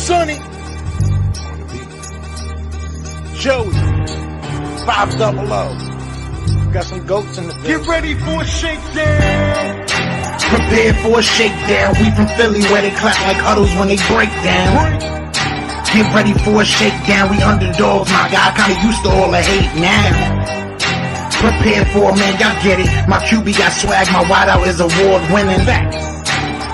Sonny, Joey, 500. Got some goats in the building. Get ready for a shakedown. Prepare for a shakedown. We from Philly where they clap like huddles when they break down. Get ready for a shakedown. We underdogs, my guy. Kinda used to all the hate now. Prepare for it, man. Y'all get it. My QB got swag. My wideout is award winning.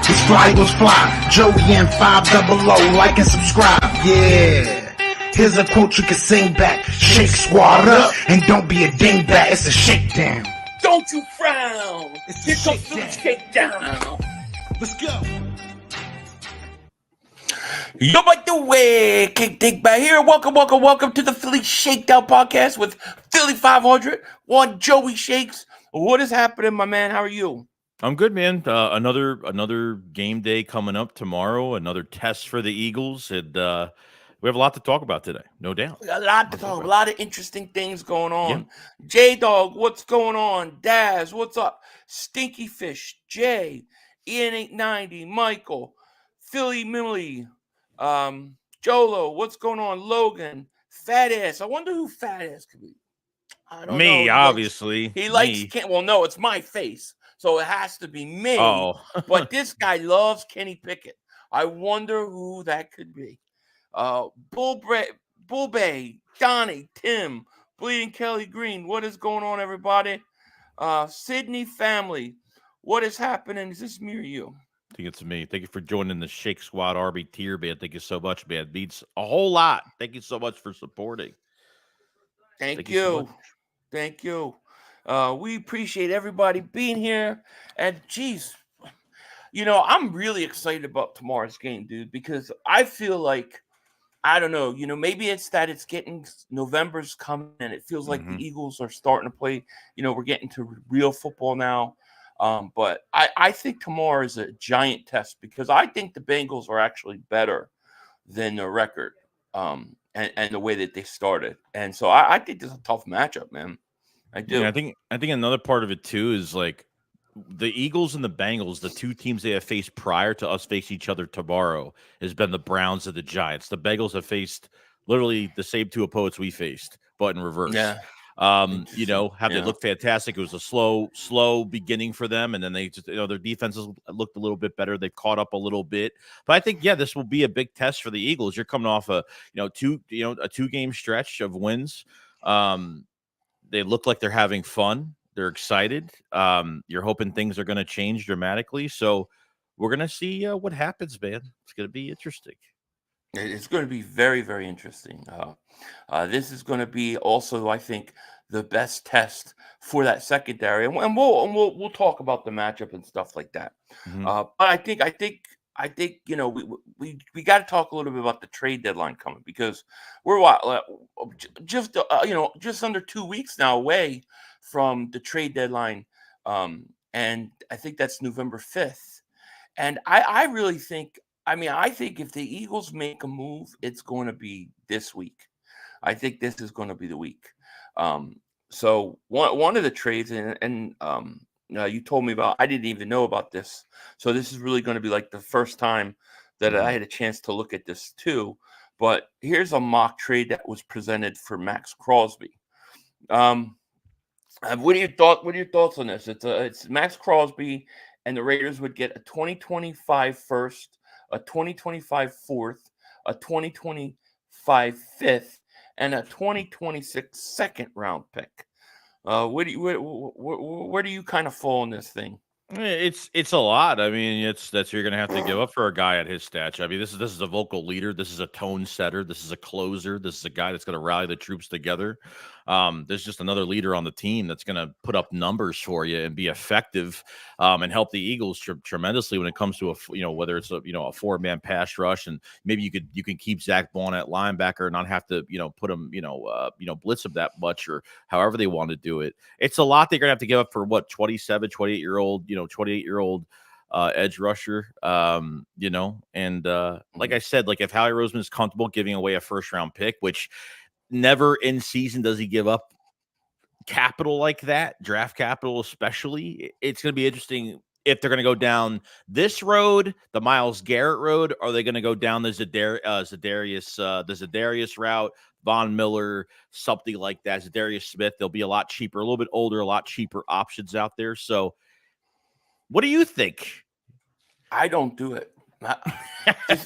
His fly was fly. Joey and 500. Like and subscribe. Yeah. Here's a quote you can sing back. Shake squad up and don't be a dingbat. It's a shakedown. Don't you frown. It's Here a comes the shakedown. Let's go. Yo, by the way, Kick Dick back here. Welcome to the Philly Shakedown podcast with Philly 500. One Joey Shakes. What is happening, my man? How are you? I'm good, man. Another game day coming up tomorrow. Another test for the Eagles, and we have a lot to talk about today, no doubt. A lot to talk about. A lot of interesting things going on. Yeah. J-Dog, what's going on? Daz, what's up? Stinky Fish, Jay, Ian890, Michael, Philly Millie, Jolo, what's going on? Logan, Fat Ass. I wonder who Fat Ass could be. I don't know. Obviously. He likes well, no, it's my face. So it has to be me. Oh. But this guy loves Kenny Pickett. I wonder who that could be. Bull Bay, Donnie, Tim, Bleeding Kelly Green. What is going on, everybody? Sydney family. What is happening? Is this me or you? I think it's me. Thank you for joining the Shake Squad RB tier, man. Thank you so much, man. It means a whole lot. Thank you so much for supporting. Thank you. Thank you. We appreciate everybody being here. And geez, I'm really excited about tomorrow's game, dude, because I feel like, I don't know, maybe it's that it's getting November's coming and it feels like the Eagles are starting to play, we're getting to real football now. But I think tomorrow is a giant test because I think the Bengals are actually better than the record and the way that they started. And so I think this is a tough matchup, man. I do. Yeah, I think another part of it too is like the Eagles and the Bengals, the two teams they have faced prior to us facing each other tomorrow, has been the Browns and the Giants. The Bengals have faced literally the same two opponents we faced, but in reverse. Yeah. They looked fantastic. It was a slow beginning for them, and then they just, their defenses looked a little bit better. They've caught up a little bit, but I think this will be a big test for the Eagles. You're coming off a 2-game stretch of wins. They look like they're having fun. They're excited. You're hoping things are going to change dramatically. So we're going to see what happens, man. It's going to be interesting. It's going to be very, very interesting. This is going to be also, I think, the best test for that secondary, and we'll talk about the matchup and stuff like that. But I think we got to talk a little bit about the trade deadline coming because we're just under 2 weeks now away from the trade deadline, and I think that's November 5th. And I really think. I think if the Eagles make a move, it's going to be this week. I think this is going to be the week. So one of the trades, and you told me about, I didn't even know about this. So this is really going to be like the first time that I had a chance to look at this too. But here's a mock trade that was presented for Maxx Crosby. What are your thoughts on this? It's Maxx Crosby, and the Raiders would get a 2025 first, a 2025 fourth, a 2025 fifth, and a 2026 second round pick. Where do you kind of fall in this thing? It's a lot. That's you're going to have to give up for a guy at his stature. This is a vocal leader. This is a tone setter. This is a closer. This is a guy that's going to rally the troops together. There's just another leader on the team that's going to put up numbers for you and be effective and help the Eagles tremendously when it comes to whether it's a 4-man pass rush, and maybe you can keep Zach Bond at linebacker and not have to put him blitz him that much or however they want to do it. It's a lot they're going to have to give up for 28-year-old edge rusher, and like I said, like if Howie Roseman is comfortable giving away a first round pick, which never in season does he give up capital like that, draft capital especially, it's going to be interesting if they're going to go down this road, the Myles Garrett road, or are they going to go down the Zadarius route, Von Miller, something like that, Zadarius Smith. They'll be a lot cheaper, a little bit older, a lot cheaper options out there. So what do you think? I don't do it.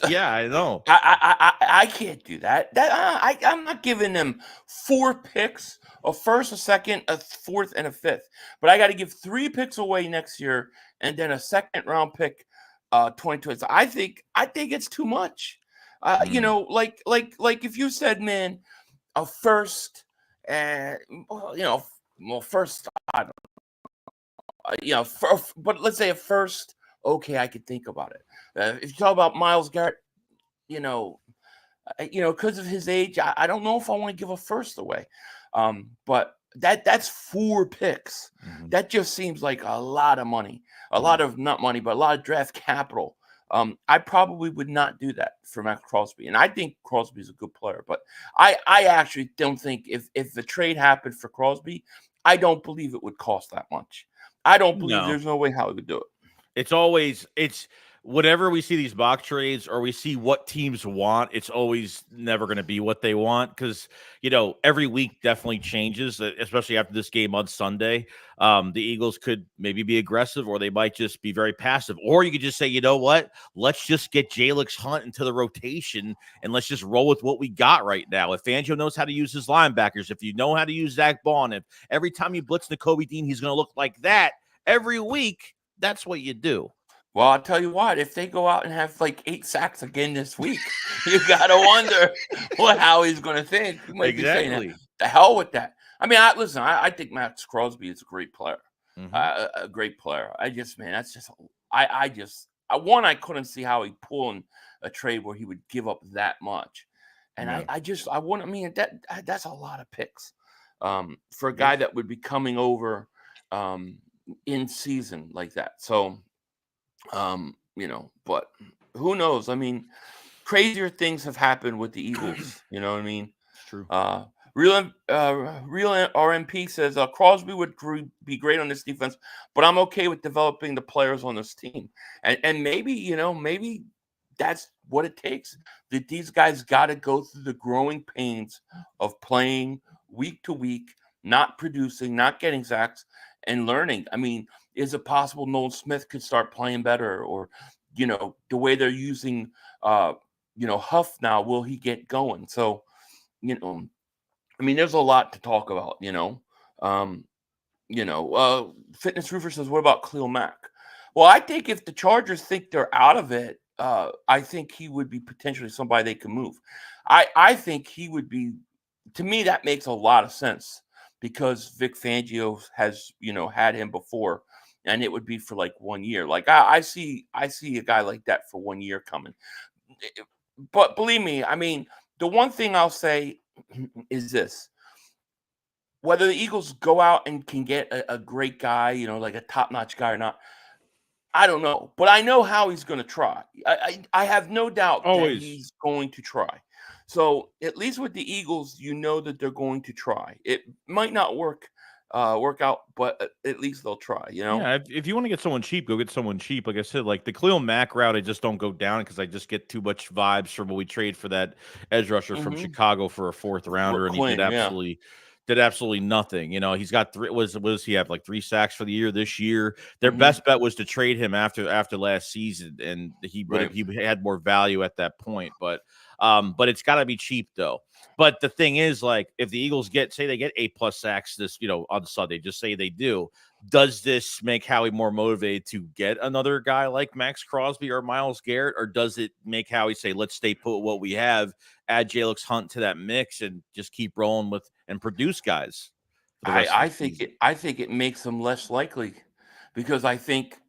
Yeah, I know. I can't do that. I'm not giving them 4 picks, a first, a second, a fourth, and a fifth. But I got to give 3 picks away next year, and then a second round pick, 2020. So I think it's too much. You know, like if you said, man, a first, and first, I don't know, but let's say a first. Okay, I could think about it. If you talk about Myles Garrett, because of his age, I don't know if I want to give a first away. But that's 4 picks. Mm-hmm. That just seems like a lot of money, a lot of not money, but a lot of draft capital. I probably would not do that for Maxx Crosby, and I think Crosby is a good player. But I actually don't think if the trade happened for Crosby, I don't believe it would cost that much. I don't believe there's no way Howie would do it. It's whatever we see these mock trades or we see what teams want, it's always never going to be what they want because, every week definitely changes, especially after this game on Sunday. The Eagles could maybe be aggressive or they might just be very passive. Or you could just say, you know what? Let's just get Jalen Hunt into the rotation and let's just roll with what we got right now. If Fangio knows how to use his linebackers, if you know how to use Zach Bond, if every time you blitz Nakobe Dean, he's going to look like that every week, that's what you do. Well, I'll tell you what, if they go out and have like 8 sacks again this week, you got to wonder what Howie's going to think. He might be saying, the hell with that. I mean, I think Maxx Crosby is a great player. Mm-hmm. A great player. I couldn't see Howie pulling a trade where he would give up that much. And that's a lot of picks for a guy that would be coming over in season like that. So, but who knows? I mean, crazier things have happened with the Eagles. You know what I mean? It's true. Real RMP says Crosby would be great on this defense, but I'm okay with developing the players on this team. And maybe, maybe that's what it takes. That these guys got to go through the growing pains of playing week to week, not producing, not getting sacks, and learning. I mean, is it possible Nolan Smith could start playing better? Or, the way they're using, Huff now, will he get going? So, I mean, there's a lot to talk about, Fitness Roofer says, what about Khalil Mack? Well, I think if the Chargers think they're out of it, I think he would be potentially somebody they can move. I think he would be, to me, that makes a lot of sense because Vic Fangio has, had him before, and it would be for like 1 year. Like I see a guy like that for 1 year coming. But believe me, I mean, the one thing I'll say is this: whether the Eagles go out and can get a great guy, like a top-notch guy or not, I don't know. But I know how he's going to try. I have no doubt that he's going to try. So at least with the Eagles, that they're going to try. It might not work out, but at least they'll try. Yeah, if you want to get someone cheap, go get someone cheap. Like I said, like the Khalil Mack route, I just don't go down because I just get too much vibes from when we trade for that edge rusher from Chicago for a 4th rounder, and he did absolutely nothing. He's got 3. What does he have? Like 3 sacks for the year this year. Their best bet was to trade him after last season, and he had more value at that point. But it's got to be cheap though. But the thing is, like, if the Eagles say they get 8+ sacks this, on Sunday, just say they do, does this make Howie more motivated to get another guy like Maxx Crosby or Myles Garrett, or does it make Howie say, let's stay put with what we have, add Jalen Hunt to that mix, and just keep rolling with and produce guys? I think it makes them less likely, because I think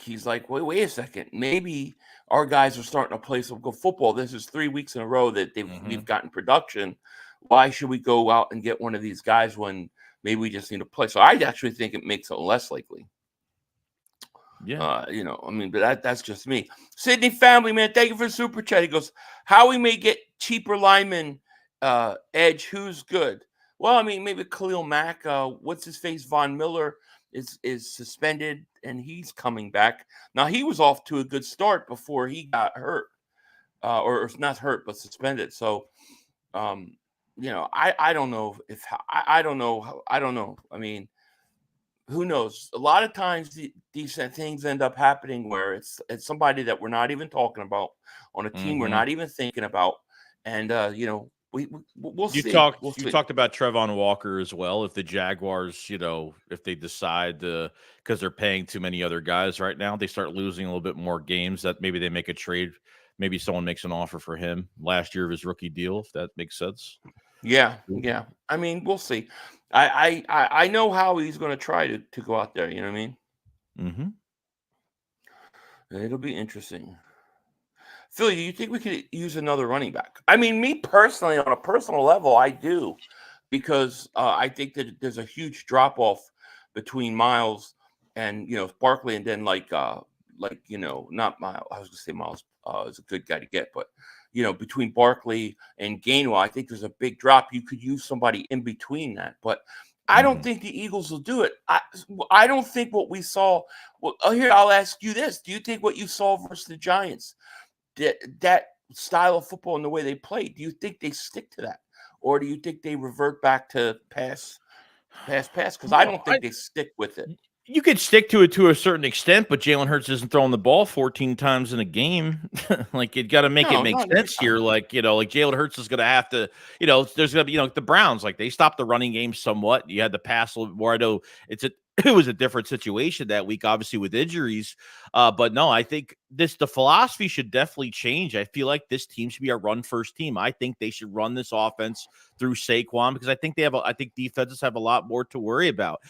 he's like, wait a second, maybe our guys are starting to play some good football. This is 3 weeks in a row that we've gotten production. Why should we go out and get one of these guys when maybe we just need to play? So I actually think it makes it less likely. Yeah. I mean, but that's just me. Sydney family, man, thank you for the super chat. He goes, how we may get cheaper linemen, edge, who's good? Well, I mean, maybe Khalil Mack, what's his face, Von Miller is suspended, and he's coming back. Now, he was off to a good start before he got hurt, or not hurt, but suspended. So, I don't know if I don't know. I don't know. I mean, who knows? A lot of times these things end up happening where it's somebody that we're not even talking about on a team we're not even thinking about, and we'll see. You talked about Trevon Walker as well. If the Jaguars, if they decide because they're paying too many other guys right now, they start losing a little bit more games, that maybe they make a trade. Maybe someone makes an offer for him last year of his rookie deal, if that makes sense. Yeah. I mean, we'll see. I know how he's going to try to go out there. You know what I mean? Mm-hmm. It'll be interesting. Philly, do you think we could use another running back? I mean, me personally, on a personal level, I do, because I think that there's a huge drop off between Miles and Barkley, and then not Miles. I was going to say Miles is a good guy to get, but between Barkley and Gainwell, I think there's a big drop. You could use somebody in between that, but I don't think the Eagles will do it. I don't think what we saw. Well, here, I'll ask you this: do you think what you saw versus the Giants, that style of football and the way they played, do you think they stick to that, or do you think they revert back to pass? Because I don't think they stick with it. You could stick to it to a certain extent, but Jalen Hurts isn't throwing the ball 14 times in a game. You got to make it make sense here. Jalen Hurts is going to have to, there's going to be, the Browns, they stopped the running game somewhat. You had to pass a little bit more. I know it was a different situation that week, obviously with injuries. But no, I think the philosophy should definitely change. I feel like this team should be a run first team. I think they should run this offense through Saquon, because I think defenses have a lot more to worry about.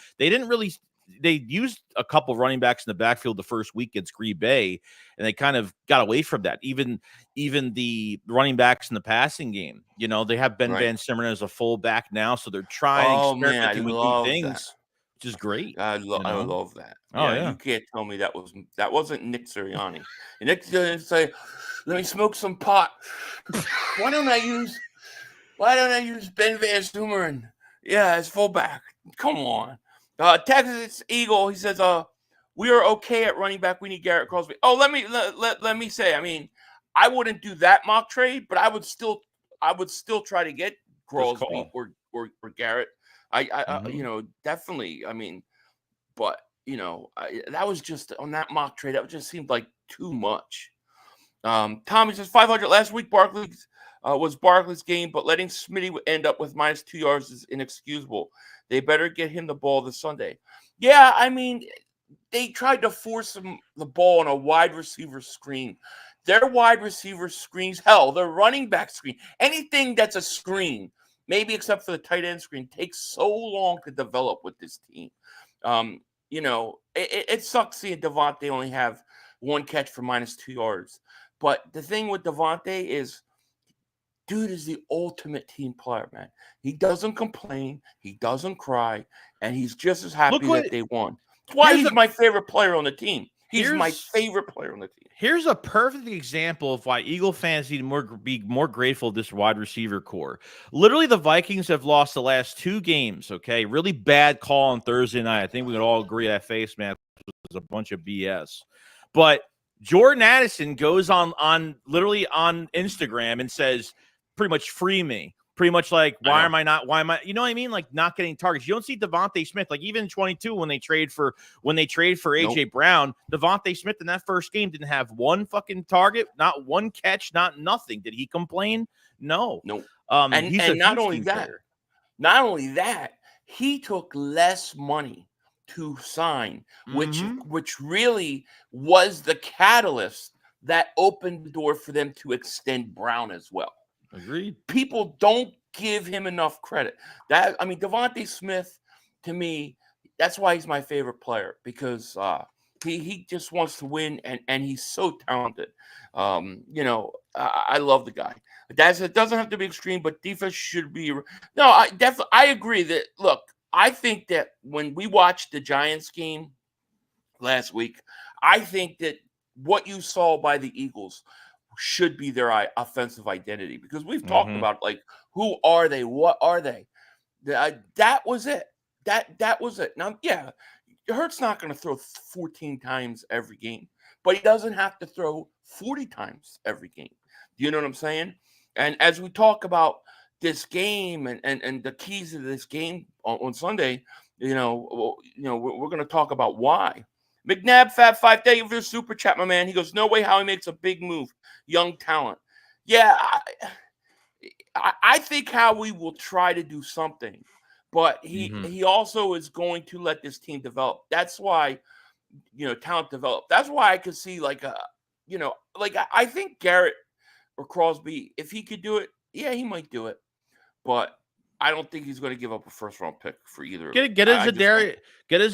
They used a couple of running backs in the backfield the first week against Green Bay, and they kind of got away from that. Even the running backs in the passing game, they have Ben Van Simmern as a fullback now, so they're trying experimenting with new things, which is great. I love that. Oh yeah, you can't tell me that wasn't Nick Sirianni. And Nick didn't say, "Let me smoke some pot." Why don't I use Ben Van Simmern? As fullback. Come on. Texas Eagle, he says, we are okay at running back. We need Garrett Crosby. Oh, let me say, I mean, I wouldn't do that mock trade, but I would still try to get Crosby or Garrett. Definitely. I mean, but that was just on that mock trade. That just seemed like too much. Tommy says 500 last week. Barkley's was Barkley's game, but letting Smitty end up with -2 yards is inexcusable. They better get him the ball this Sunday. Yeah, I mean, they tried to force him the ball on a wide receiver screen. Their wide receiver screens, hell, their running back screen, anything that's a screen, maybe except for the tight end screen, takes so long to develop with this team. It sucks seeing Devontae only have one catch for -2 yards. But the thing with Devontae is, dude is the ultimate team player, man. He doesn't complain. He doesn't cry. And he's just as happy that they won. That's why he's my favorite player on the team. He's my favorite player on the team. Here's a perfect example of why Eagle fans need to be more grateful of this wide receiver core. Literally, the Vikings have lost the last 2 games, okay? Really bad call on Thursday night. I think we can all agree that face mask was a bunch of BS. But Jordan Addison goes on literally on Instagram and says, pretty much free me. Pretty much why am I, you know what I mean? Not getting targets. You don't see Devonta Smith, even in 22 when they trade for AJ Brown, Devonta Smith in that first game didn't have one fucking target, not one catch, not nothing. Did he complain? No. And not only that, he took less money to sign, which really was the catalyst that opened the door for them to extend Brown as well. Agreed. People don't give him enough credit. Devonta Smith, to me, that's why he's my favorite player, because he just wants to win, and he's so talented. I love the guy. It doesn't have to be extreme, but defense should be. No, I agree that. Look, I think that when we watched the Giants game last week, I think that what you saw by the Eagles should be their offensive identity, because we've talked about who are they, what are they. That was it. That was it. Now, yeah, Hurts not going to throw 14 times every game, but he doesn't have to throw 40 times every game. Do you know what I'm saying? And as we talk about this game and the keys to this game on Sunday, we're going to talk about why. McNabb Fab 5, thank you for the super chat, my man. He goes, no way how he makes a big move. Young talent. Yeah, I think Howie will try to do something, but he also is going to let this team develop. That's why, talent develop. That's why I could see I think Garrett or Crosby, if he could do it, yeah, he might do it. But I don't think he's going to give up a first-round pick for either. Get us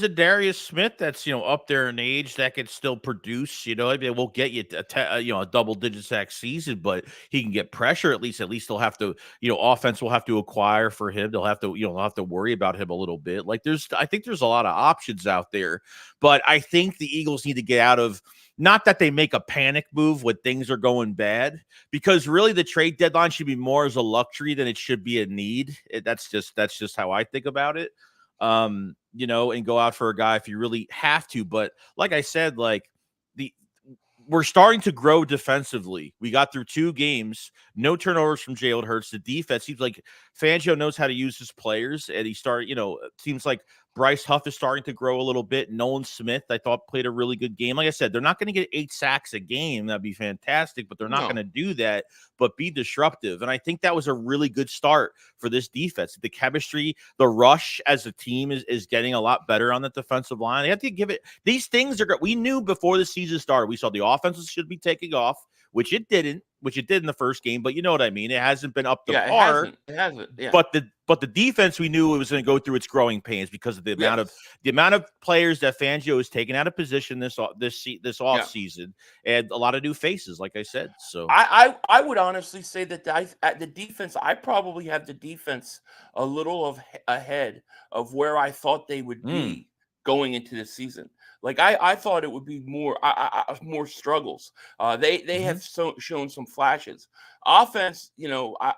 a Darius Smith that's up there in age that can still produce. I mean, we'll get you a double-digit sack season, but he can get pressure at least. At least they'll have to offense will have to acquire for him. They'll have to worry about him a little bit. I think there's a lot of options out there, but I think the Eagles need to get out of. Not that they make a panic move when things are going bad, because really the trade deadline should be more as a luxury than it should be a need. That's just how I think about it. And go out for a guy if you really have to. But like I said, we're starting to grow defensively. We got through 2 games, no turnovers from Jalen Hurts. The defense seems like Fangio knows how to use his players, and he started, it seems like Bryce Huff is starting to grow a little bit. Nolan Smith, I thought, played a really good game. Like I said, they're not going to get 8 sacks a game. That'd be fantastic, but they're not going to do that, but be disruptive. And I think that was a really good start for this defense. The chemistry, the rush as a team is getting a lot better on the defensive line. They have to give it. These things are we knew before the season started. We saw the offenses should be taking off, which it didn't. Which it did in the first game, but you know what I mean. It hasn't been up to par. It hasn't. Yeah. But the defense, we knew it was going to go through its growing pains because of the amount of players that Fangio has taken out of position this off season, and a lot of new faces, like I said. So I would honestly say that at the defense, I probably have the defense a little ahead of where I thought they would be going into the season. I thought it would be more struggles. They have shown some flashes. Offense,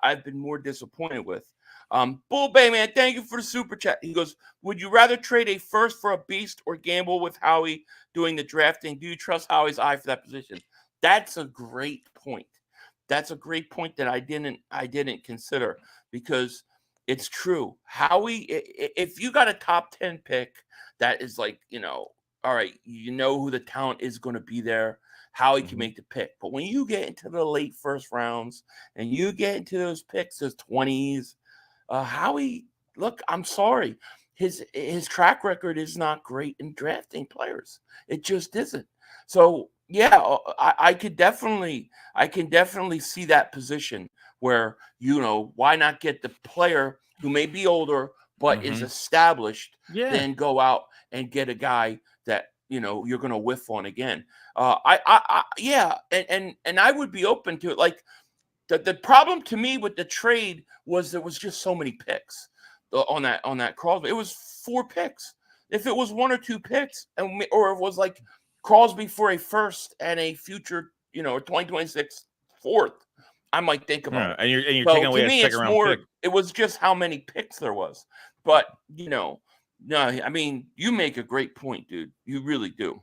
I've been more disappointed with. Bull Bay, man, thank you for the super chat. He goes, would you rather trade a first for a beast or gamble with Howie doing the drafting? Do you trust Howie's eye for that position? That's a great point. That's a great point that I didn't consider, because it's true. Howie, if you got a top 10 pick that is all right, who the talent is going to be there, how he can make the pick. But when you get into the late first rounds and you get into those picks, those 20s, Howie, look, I'm sorry. His track record is not great in drafting players. It just isn't. So, yeah, I can definitely see that position where, why not get the player who may be older but is established, then go out and get a guy that you're going to whiff on again. And I would be open to it. The problem to me with the trade was there was just so many picks on that Crosby. It was 4 picks. If it was 1 or 2 picks, or it was like Crosby for a first and a future, 2026 fourth, I might think about it. And you're taking away a second round pick. It was just how many picks there was, but no, I mean, you make a great point, dude. You really do.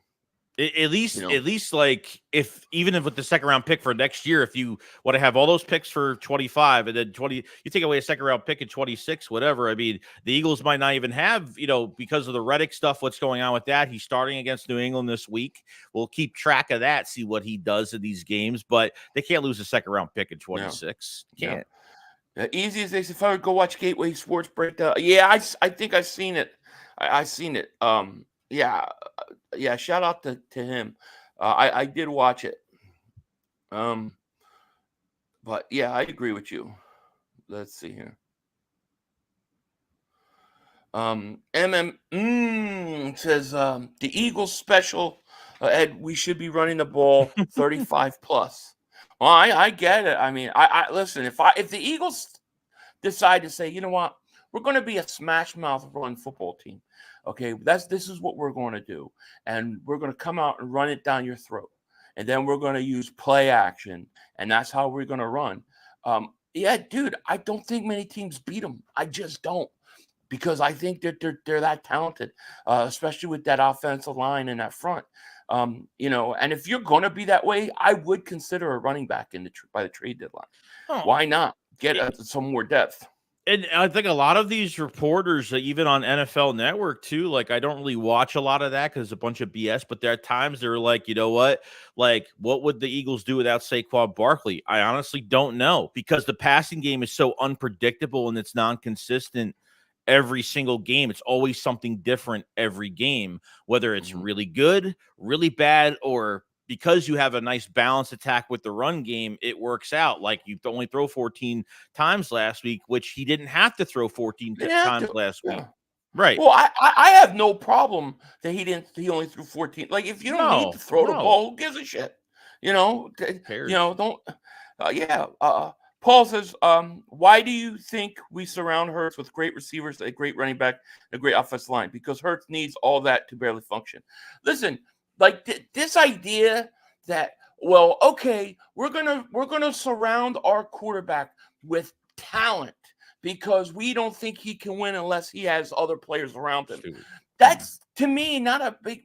At least, if with the second round pick for next year, if you want to have all those picks for 25 and then 20, you take away a second round pick in 26, whatever. I mean, the Eagles might not even have, because of the Reddick stuff, what's going on with that. He's starting against New England this week. We'll keep track of that, see what he does in these games, but they can't lose a second round pick in 26. Can't. Easy as they say, if I would go watch Gateway Sports Breakdown. Yeah, I think I've seen it. I've seen it. Yeah. Shout out to him. I did watch it. But yeah, I agree with you. Let's see here. Says the Eagles special. Ed, we should be running the ball 35 plus. Well, I get it. I mean, I listen. If the Eagles decide to say, you know what, we're going to be a smash mouth run football team. Okay, this is what we're going to do, and we're going to come out and run it down your throat, and then we're going to use play action, and that's how we're going to run. Yeah, dude, I don't think many teams beat them. I just don't. because I think that they're that talented, especially with that offensive line and that front. You know, and if you're going to be that way, I would consider a running back by the trade deadline. Oh, Why not get some more depth? And I think a lot of these reporters, even on NFL Network too, like I don't really watch a lot of that because it's a bunch of BS. But there are times they're like, you know what? Like, what would the Eagles do without Saquon Barkley? I honestly don't know because the passing game is so unpredictable and it's non-consistent every single game. It's always something different every game, whether it's really good, really bad, or because you have a nice balanced attack with the run game, it works out. Like you only throw 14 times last week, which he didn't have to throw 14 times last week. Right. Well, I have no problem that he only threw 14. Like if you don't need to throw the ball, who gives a shit? You know, don't. Paul says, why do you think we surround Hurts with great receivers, a great running back, a great offensive line? Because Hurts needs all that to barely function. Listen, like this idea that, well, okay, we're gonna surround our quarterback with talent because we don't think he can win unless he has other players around him. That's to me not a big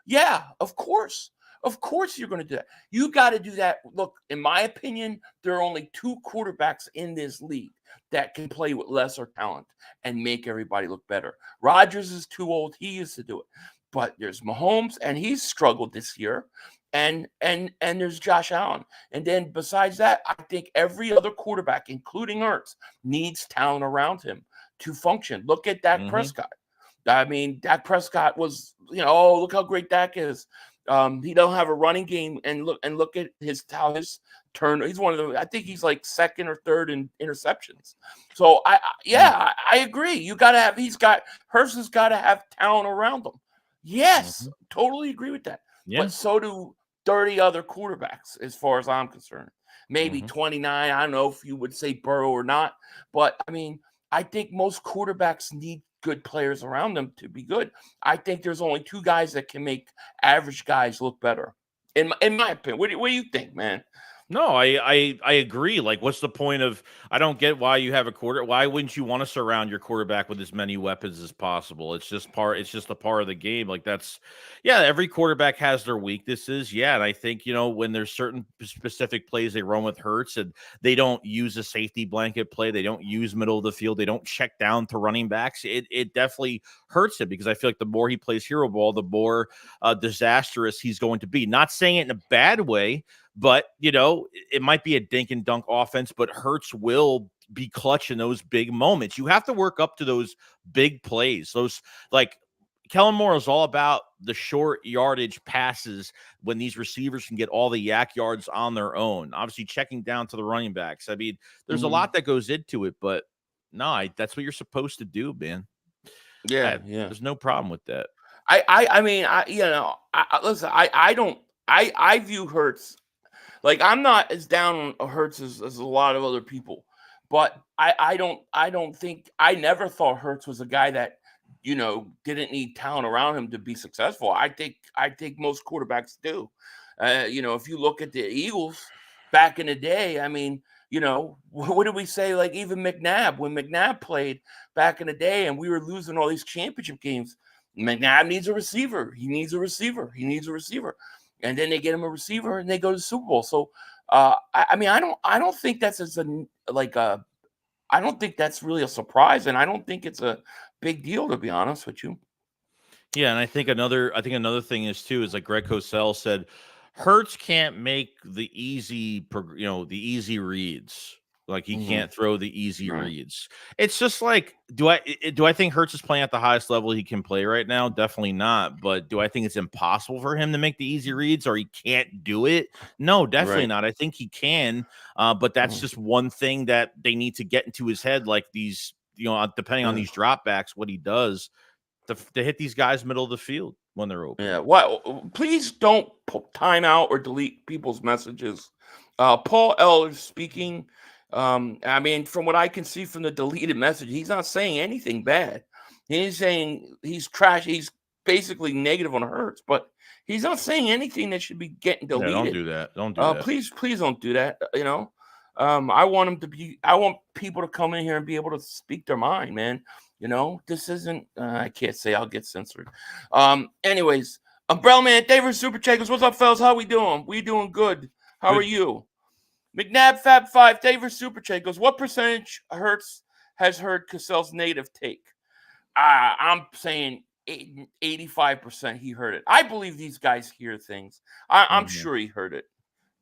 yeah, of course. Of course you're going to do that. You got to do that. Look, in my opinion, there are only 2 quarterbacks in this league that can play with lesser talent and make everybody look better. Rodgers is too old. He used to do it. But there's Mahomes, and he's struggled this year. And there's Josh Allen. And then besides that, I think every other quarterback, including Hurts, needs talent around him to function. Look at Dak Prescott. I mean, Dak Prescott was, look how great Dak is. He don't have a running game, and look at how his turn. He's one of the. I think he's like second or third in interceptions. So I agree. You got to have. Hurts has got to have talent around him. Yes, totally agree with that. Yeah. But so do 30 other quarterbacks, as far as I'm concerned. Maybe 29. I don't know if you would say Burrow or not, but I mean, I think most quarterbacks need good players around them to be good. I think there's only 2 guys that can make average guys look better. In my opinion, what do you think, man? No, I agree. Like, what's the point of? I don't get why you have a quarter. Why wouldn't you want to surround your quarterback with as many weapons as possible? It's just a part of the game. Like every quarterback has their weaknesses. Yeah, and I think when there's certain specific plays they run with Hurts and they don't use a safety blanket play, they don't use middle of the field, they don't check down to running backs. It definitely hurts him because I feel like the more he plays hero ball, the more disastrous he's going to be. Not saying it in a bad way. But, it might be a dink and dunk offense, but Hurts will be clutch in those big moments. You have to work up to those big plays. Those, Kellen Moore is all about the short yardage passes when these receivers can get all the yak yards on their own. Obviously, checking down to the running backs. I mean, there's a lot that goes into it, but no, that's what you're supposed to do, man. Yeah. There's no problem with that. Listen, I view Hurts. Like, I'm not as down on Hurts as a lot of other people, but I don't think I never thought Hurts was a guy that didn't need talent around him to be successful. I think most quarterbacks do. If you look at the Eagles back in the day, I mean, what did we say? Like even McNabb, when McNabb played back in the day, and we were losing all these championship games, McNabb needs a receiver. He needs a receiver. And then they get him a receiver, and they go to the Super Bowl. So, I don't think that's I don't think that's really a surprise, and I don't think it's a big deal, to be honest with you. Yeah, and I think another thing is like Greg Cosell said, Hurts can't make the easy reads. Like he can't throw the easy reads. It's just like, do I think Hurts is playing at the highest level he can play right now? Definitely not. But do I think it's impossible for him to make the easy reads or he can't do it? No, definitely not. I think he can. But that's just one thing that they need to get into his head. Like these, depending on these dropbacks, what he does to hit these guys middle of the field when they're open. Yeah. Well, please don't time out or delete people's messages. Paul L is speaking. I mean, from what I can see from the deleted message, he's not saying anything bad. He's saying he's trash. He's basically negative on Hurts, but he's not saying anything that should be getting deleted. Yeah, don't do that. Don't do that. Please don't do that. I want him to be. I want people to come in here and be able to speak their mind, man. You know, this isn't. I can't say. I'll get censored. Anyways, Umbrella Man, David Super Checkers. What's up, fellas? How we doing? We doing good. How are you? McNabb Fab 5, David Super Checkers. What percentage has heard Cassell's native take? I'm saying 85% he heard it. I believe these guys hear things. I'm sure he heard it.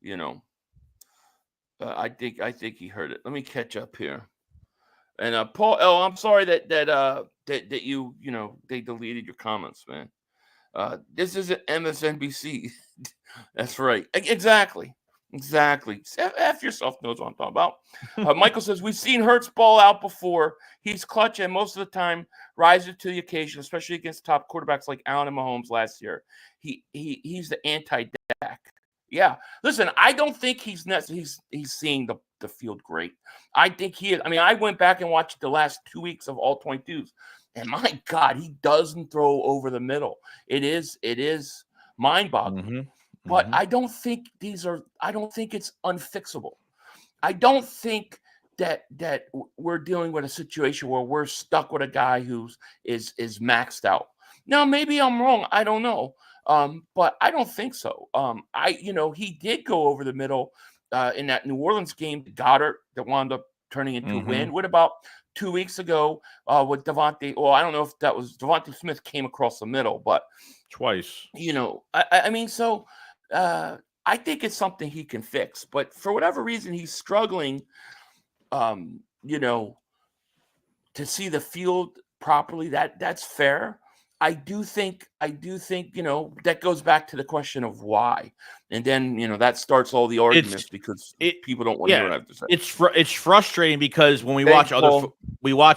You know, I think he heard it. Let me catch up here. And Paul L, I'm sorry that you they deleted your comments, man. This isn't MSNBC. That's right. Exactly. F yourself knows what I'm talking about. Michael says, we've seen Hurts ball out before. He's clutch and most of the time rises to the occasion, especially against top quarterbacks like Allen and Mahomes last year. He's the anti-Dak. Yeah. Listen, I don't think he's seeing the field great. I think he is. I mean, I went back and watched the last 2 weeks of all 22s, and my God, he doesn't throw over the middle. It is mind-boggling. But I don't think I don't think it's unfixable. I don't think that we're dealing with a situation where we're stuck with a guy who's is maxed out. Now, maybe I'm wrong. I don't know. But I don't think so. He did go over the middle in that New Orleans game, Goddard, that wound up turning into a win. What about 2 weeks ago with Devonta? Well, I don't know if that was Devonta Smith came across the middle, but twice. I mean, so I think it's something he can fix. But for whatever reason, he's struggling, to see the field properly. That's fair. I do think, that goes back to the question of why. And then, that starts all the arguments because people don't want to hear what I have to say. It's frustrating because when we watch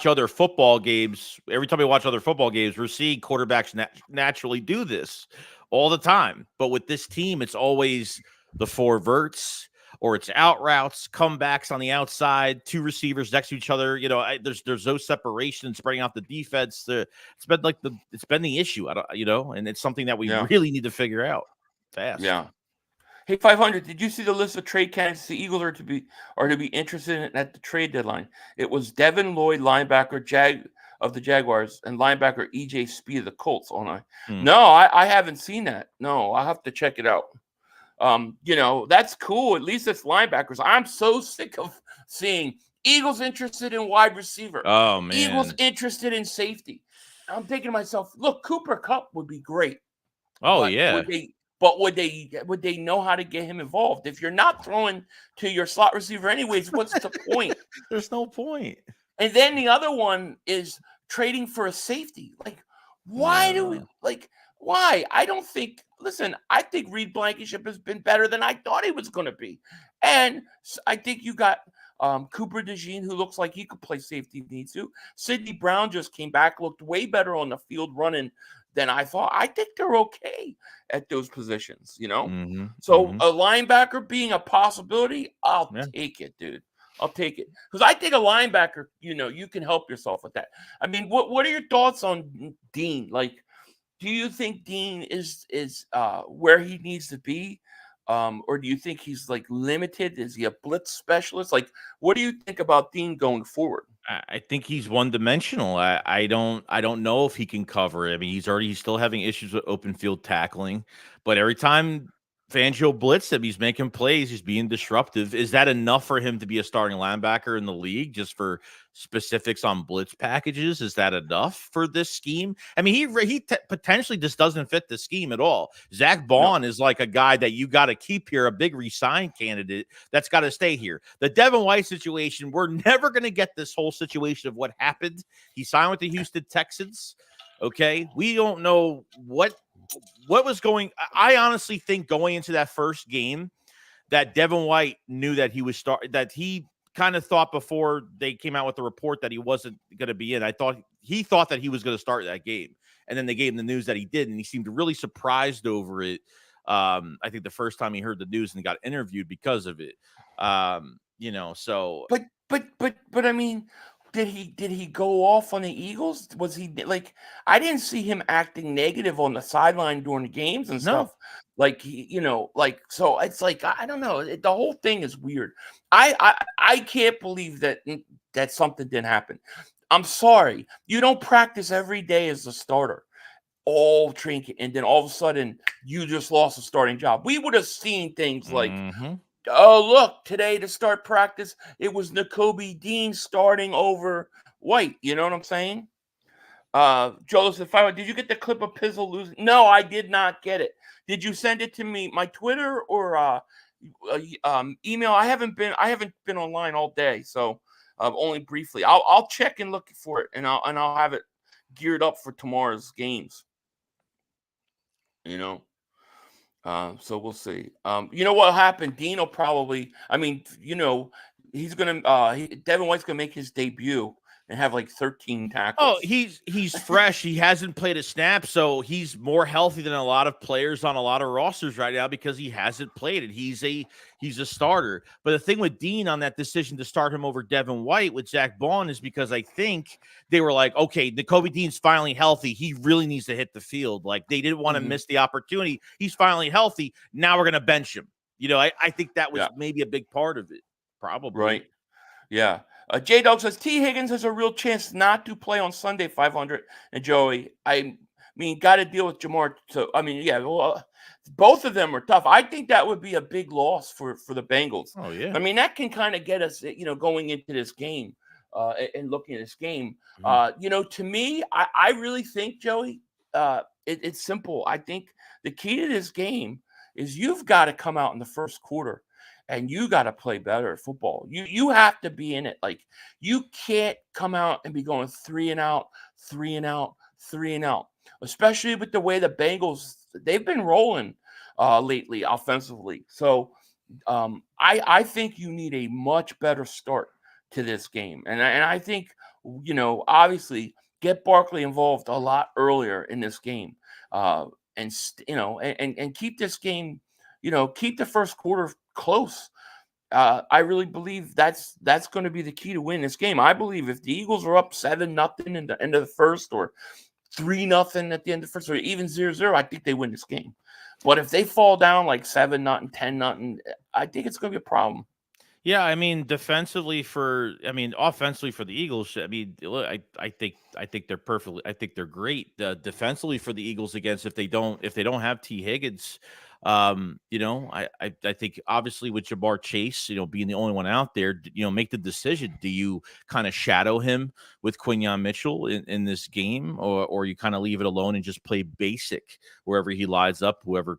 other football games, every time we watch other football games, we're seeing quarterbacks naturally do this all the time. But with this team, it's always the four verts, or it's out routes, comebacks on the outside, two receivers next to each other. There's no separation, spreading out the defense. It's been the issue. And it's something that we really need to figure out fast. Yeah. Hey, 500. Did you see the list of trade candidates the Eagles are to be interested in at the trade deadline? It was Devin Lloyd, linebacker of the Jaguars, and linebacker E.J. Speed of the Colts. No, I haven't seen that. No, I'll have to check it out. That's cool. At least it's linebackers. I'm so sick of seeing Eagles interested in wide receiver. Oh, man. Eagles interested in safety. I'm thinking to myself, look, Cooper Kupp would be great. Oh, but yeah. Would they know how to get him involved? If you're not throwing to your slot receiver anyways, what's the point? There's no point. And then the other one is trading for a safety. Like, why why? I don't think, listen, I think Reed Blankenship has been better than I thought he was going to be. And I think you got Cooper DeJean, who looks like he could play safety if he needs to. Sidney Brown just came back, looked way better on the field running than I thought. I think they're okay at those positions, So a linebacker being a possibility, I'll take it, dude. I'll take it. Because I think a linebacker, you can help yourself with that. I mean, what are your thoughts on Dean? Like, do you think Dean is where he needs to be? Or do you think he's like limited? Is he a blitz specialist? Like, what do you think about Dean going forward? I think he's one-dimensional. I don't know if he can cover it. I mean, he's still having issues with open field tackling, but every time Fangio blitzed him, he's making plays, he's being disruptive. Is that enough for him to be a starting linebacker in the league? Just for specifics on blitz packages, is that enough for this scheme? I mean, he potentially just doesn't fit the scheme at all. Zach Bond is like a guy that you got to keep here, a big resign candidate that's got to stay here. The Devin White situation, we're never going to get this whole situation of what happened. He signed with the Houston Texans. Okay, we don't know what was going. I honestly think going into that first game that Devin White knew that he was that he kind of thought before they came out with the report that he wasn't going to be in. He thought that he was going to start that game, and then they gave him the news that he did, and he seemed really surprised over it. I think the first time he heard the news and got interviewed because of it. So but I mean, did he go off on the Eagles? Was he like, I didn't see him acting negative on the sideline during the games and stuff. Like so it's like, I don't know. The whole thing is weird. I can't believe that something didn't happen. I'm sorry. You don't practice every day as a starter, all training, and then all of a sudden you just lost a starting job. We would have seen things like, oh, look, today to start practice, it was Nakobe Dean starting over White. You know what I'm saying? Joseph, did you get the clip of Pizzle losing? No, I did not get it. Did you send it to me, my Twitter or email? I haven't been online all day, so only briefly. I'll check and look for it, and I'll have it geared up for tomorrow's games. You know. So we'll see. You know what happened? Dean will probably. I mean, he's gonna. Devin White's gonna make his debut and have like 13 tackles. Oh, he's fresh. He hasn't played a snap, so he's more healthy than a lot of players on a lot of rosters right now because he hasn't played it. He's a starter. But the thing with Dean on that decision to start him over Devin White with Zach Bond is because I think they were like, okay, Nakobe Dean's finally healthy. He really needs to hit the field. Like they didn't want to miss the opportunity. He's finally healthy. Now we're gonna bench him. I think that was maybe a big part of it. Probably. Right. Yeah. J-Dog says T. Higgins has a real chance not to play on Sunday, 500. And Joey, I mean, got to deal with Jamar. So, I mean, yeah, well, both of them are tough. I think that would be a big loss for the Bengals. Oh, yeah. I mean, that can kind of get us, going into this game and looking at this game. To me, I really think, Joey, it's simple. I think the key to this game is you've got to come out in the first quarter. And you got to play better at football. You have to be in it. Like you can't come out and be going 3 and out, 3 and out, 3 and out. Especially with the way the Bengals they've been rolling lately offensively. So I think you need a much better start to this game. And I think obviously get Barkley involved a lot earlier in this game. And keep this game. Keep the first quarter close. I really believe that's going to be the key to win this game. I believe if the Eagles are up 7-0 in the end of the first, or 3-0 at the end of the first, or even 0-0, I think they win this game. But if they fall down like 7-0, 10-0, I think it's going to be a problem. Yeah, I mean, offensively for the Eagles, I mean, I think they're perfectly. I think they're great defensively for the Eagles against if they don't have T. Higgins. I think obviously with Jabbar Chase, being the only one out there, make the decision. Do you kind of shadow him with Quinyon Mitchell in this game, or you kind of leave it alone and just play basic wherever he lines up, whoever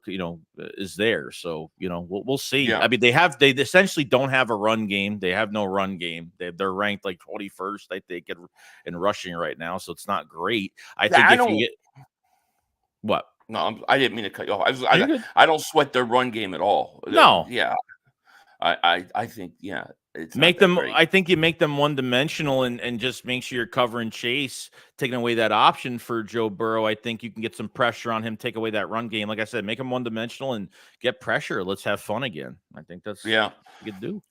is there. So we'll see. Yeah. I mean, they essentially don't have a run game. They have no run game. They're ranked like 21st, I think, in rushing right now. So it's not great. I think if you get what. No, I didn't mean to cut you off. I don't sweat their run game at all. No. Yeah. I think, yeah. It's make them great. I think you make them one-dimensional and just make sure you're covering Chase, taking away that option for Joe Burrow. I think you can get some pressure on him, take away that run game. Like I said, make him one-dimensional and get pressure. Let's have fun again. I think that's what you could do.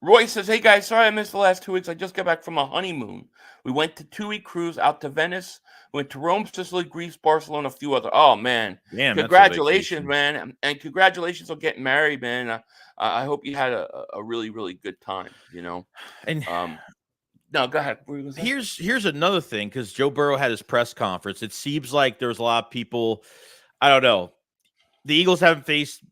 Roy says, hey, guys, sorry I missed the last 2 weeks. I just got back from a honeymoon. We went to 2-week cruise out to Venice. Went to Rome, Sicily, Greece, Barcelona, a few other. Oh, man. Damn, congratulations, man. And congratulations on getting married, man. I hope you had a really, really good time, And no, go ahead. Here's another thing, because Joe Burrow had his press conference. It seems like there's a lot of people, I don't know. The Eagles haven't faced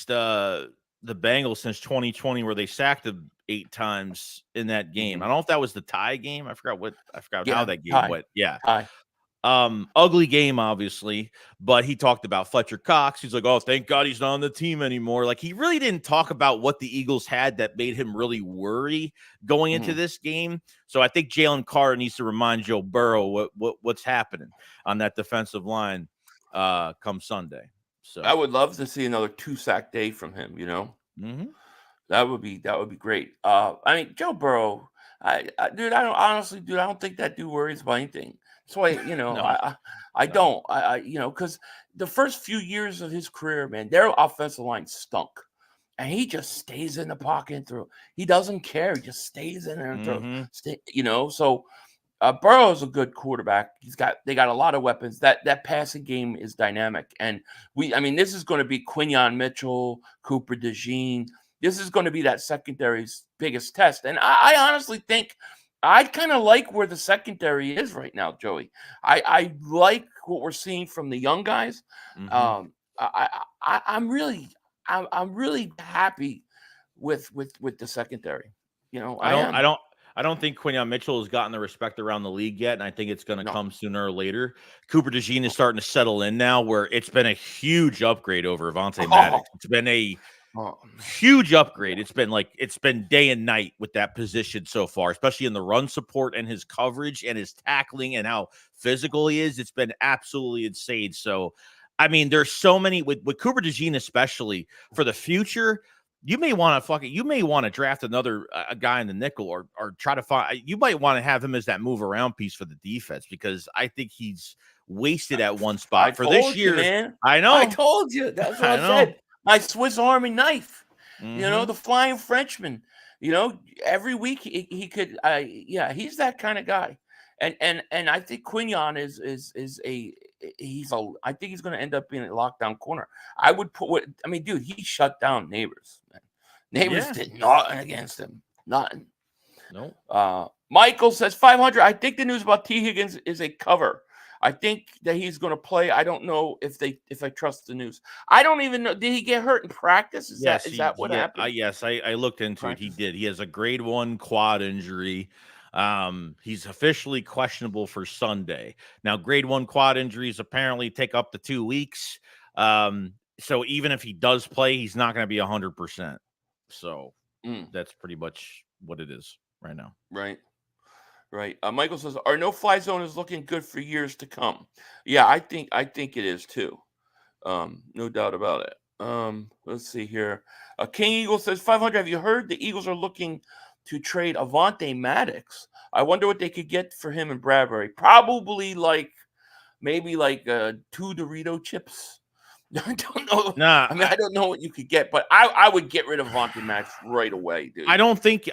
the Bengals since 2020, where they sacked them 8 times in that game. I don't know if that was the tie game. I forgot how that game went. Yeah. Tie. Ugly game, obviously, but he talked about Fletcher Cox. He's like, oh, thank God he's not on the team anymore. Like, he really didn't talk about what the Eagles had that made him really worry going into this game. So I think Jalen Carter needs to remind Joe Burrow what's happening on that defensive line come Sunday. So I would love to see another 2-sack day from him, That would be great. I mean, Joe Burrow, I don't think that dude worries about anything. That's why, No. I don't. Because the first few years of his career, man, their offensive line stunk. And he just stays in the pocket and throw. He doesn't care. He just stays in there and throw. So Burrow is a good quarterback. They got a lot of weapons. That passing game is dynamic. And this is going to be Quinyon Mitchell, Cooper DeJean. This is going to be that secondary's biggest test. And I honestly think I kind of like where the secondary is right now, Joey. I like what we're seeing from the young guys. Mhm. I'm really happy with the secondary. You know, I I don't I am. don't I don't think Quinyon Mitchell has gotten the respect around the league yet, and I think it's going to No, come sooner or later. Cooper DeJean is no. starting to settle in now, where it's been a huge upgrade over Avonte Oh, Maddox. It's been a oh, huge yeah. upgrade. It's been day and night with that position so far, especially in the run support and his coverage and his tackling and how physical he is. It's been absolutely insane. So, I mean, there's so many with Cooper DeJean, especially for the future. You may want to draft another a guy in the nickel or try to find. You might want to have him as that move around piece for the defense because I think he's wasted at one I spot for this told you, year. man. I I know, told you. That's what I I know. said. My Swiss Army knife. You know, Hmm. the Flying Frenchman. You know, every week he could. Yeah, he's that kind of guy. And I think Quinyon is a he's a. I think he's going to end up being a lockdown corner. I would put what I mean, dude. He shut down Neighbors. Man. Neighbors Yeah, did nothing against him. Nothing. no. Michael says 500. I think the news about T. Higgins is a cover. I think that he's going to play. I don't know if I trust the news. I don't even know. Did he get hurt in practice? Yes, Is that what happened? yes, I looked into it. He Practice. did. He has a grade 1 quad injury. He's officially questionable for Sunday. Now, grade 1 quad injuries apparently take up to 2 weeks. So even if he does play, he's not going to be 100%. So Mm, that's pretty much what it is right now. right. Right. Michael says, "Our no-fly zone is looking good for years to come." Yeah, I think it is too. No doubt about it. Let's see here. King Eagle says 500. Have you heard the Eagles are looking to trade Avonte Maddox? I wonder what they could get for him and Bradbury. Probably maybe two Dorito chips. I don't know. Nah, I mean, I don't know what you could get, but I would get rid of Avonte Maddox right away, dude. I don't think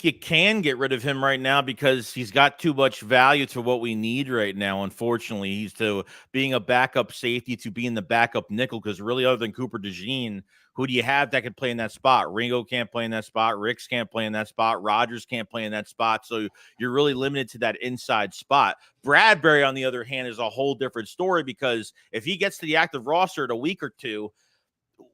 you can get rid of him right now because he's got too much value to what we need right now. Unfortunately, he's to being a backup safety to being the backup nickel. Because really, other than Cooper DeJean, who do you have that can play in that spot? Ringo can't play in that spot. Ricks can't play in that spot. Rogers can't play in that spot. So you're really limited to that inside spot. Bradbury, on the other hand, is a whole different story because if he gets to the active roster in a week or two,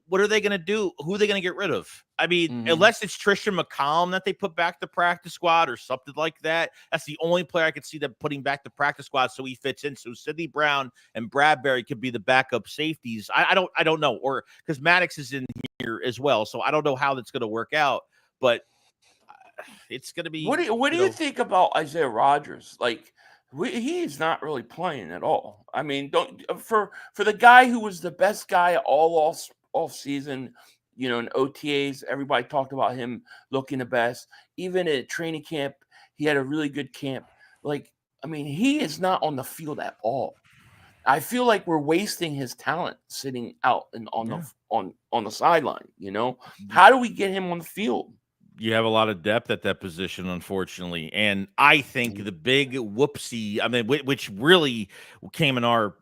what are they going to do? Who are they going to get rid of? I mean, Mhm. unless it's Tristan McCollum that they put back to practice squad or something like that. That's the only player I could see them putting back to practice squad so he fits in. So Sidney Brown and Bradbury could be the backup safeties. I don't know, or because Maddox is in here as well, so I don't know how that's going to work out. But it's going to be, What do you think about Isaiah Rogers? Like, he's not really playing at all. I mean, don't for the guy who was the best guy all season. You know, in OTAs, everybody talked about him looking the best. Even at training camp, he had a really good camp. Like, I mean, he is not on the field at all. I feel like we're wasting his talent sitting out and yeah. on the sideline. You know, how do we get him on the field? You have a lot of depth at that position, unfortunately. And I think the big whoopsie, I mean, which really came in our,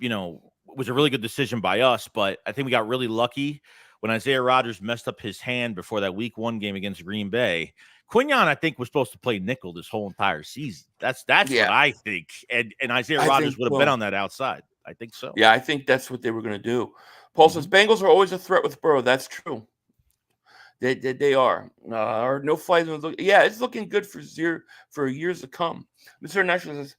was a really good decision by us, but I think we got really lucky when Isaiah Rodgers messed up his hand before that week 1 game against Green Bay. Quinyon, I think, was supposed to play nickel this whole entire season. That's what Yeah, I think. And Isaiah I Rodgers think would have been so. on that outside. I think so. Yeah, I think that's what they were going to do. Paul says Mhm. Bengals are always a threat with Burrow. That's true. They are. Our no fly zone. Yeah, it's looking good for years to come. Mr. National says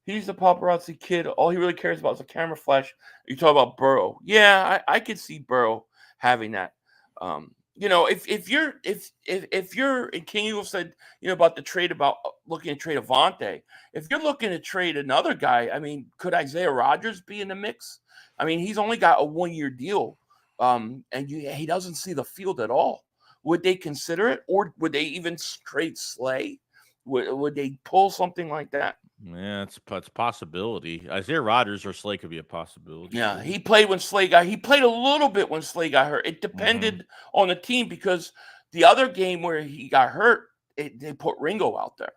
he's the paparazzi kid. All he really cares about is a camera flash. You talk about Burrow. Yeah, I could see Burrow having that. You know, if you're and King Eagle said about the trade about looking to trade Avante. If you're looking to trade another guy, I mean, could Isaiah Rodgers be in the mix? I mean, he's only got a 1-year deal, and he doesn't see the field at all. Would they consider it, or would they even trade Slay? Would they pull something like that? Yeah, it's a possibility. Isaiah Rodgers or Slay could be a possibility, Yeah, sure. he played when Slay got. He played a little bit when Slay got hurt. It Mhm. depended on the team because the other game where he got hurt, they put Ringo out there.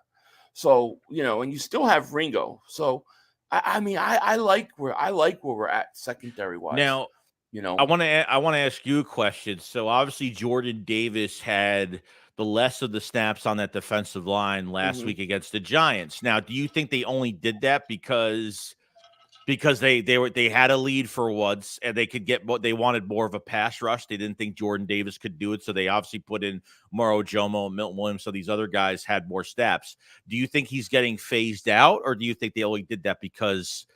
So and you still have Ringo. So I mean, I like where we're at secondary wise. Now, You I know, want to ask you a question. So obviously Jordan Davis had the less of the snaps on that defensive line last week against the Giants. Now, do you think they only did that because they had a lead for once and they could get what they wanted, more of a pass rush? They didn't think Jordan Davis could do it, so they obviously put in Moro Jomo and Milton Williams, so these other guys had more snaps. Do you think he's getting phased out, or do you think they only did that because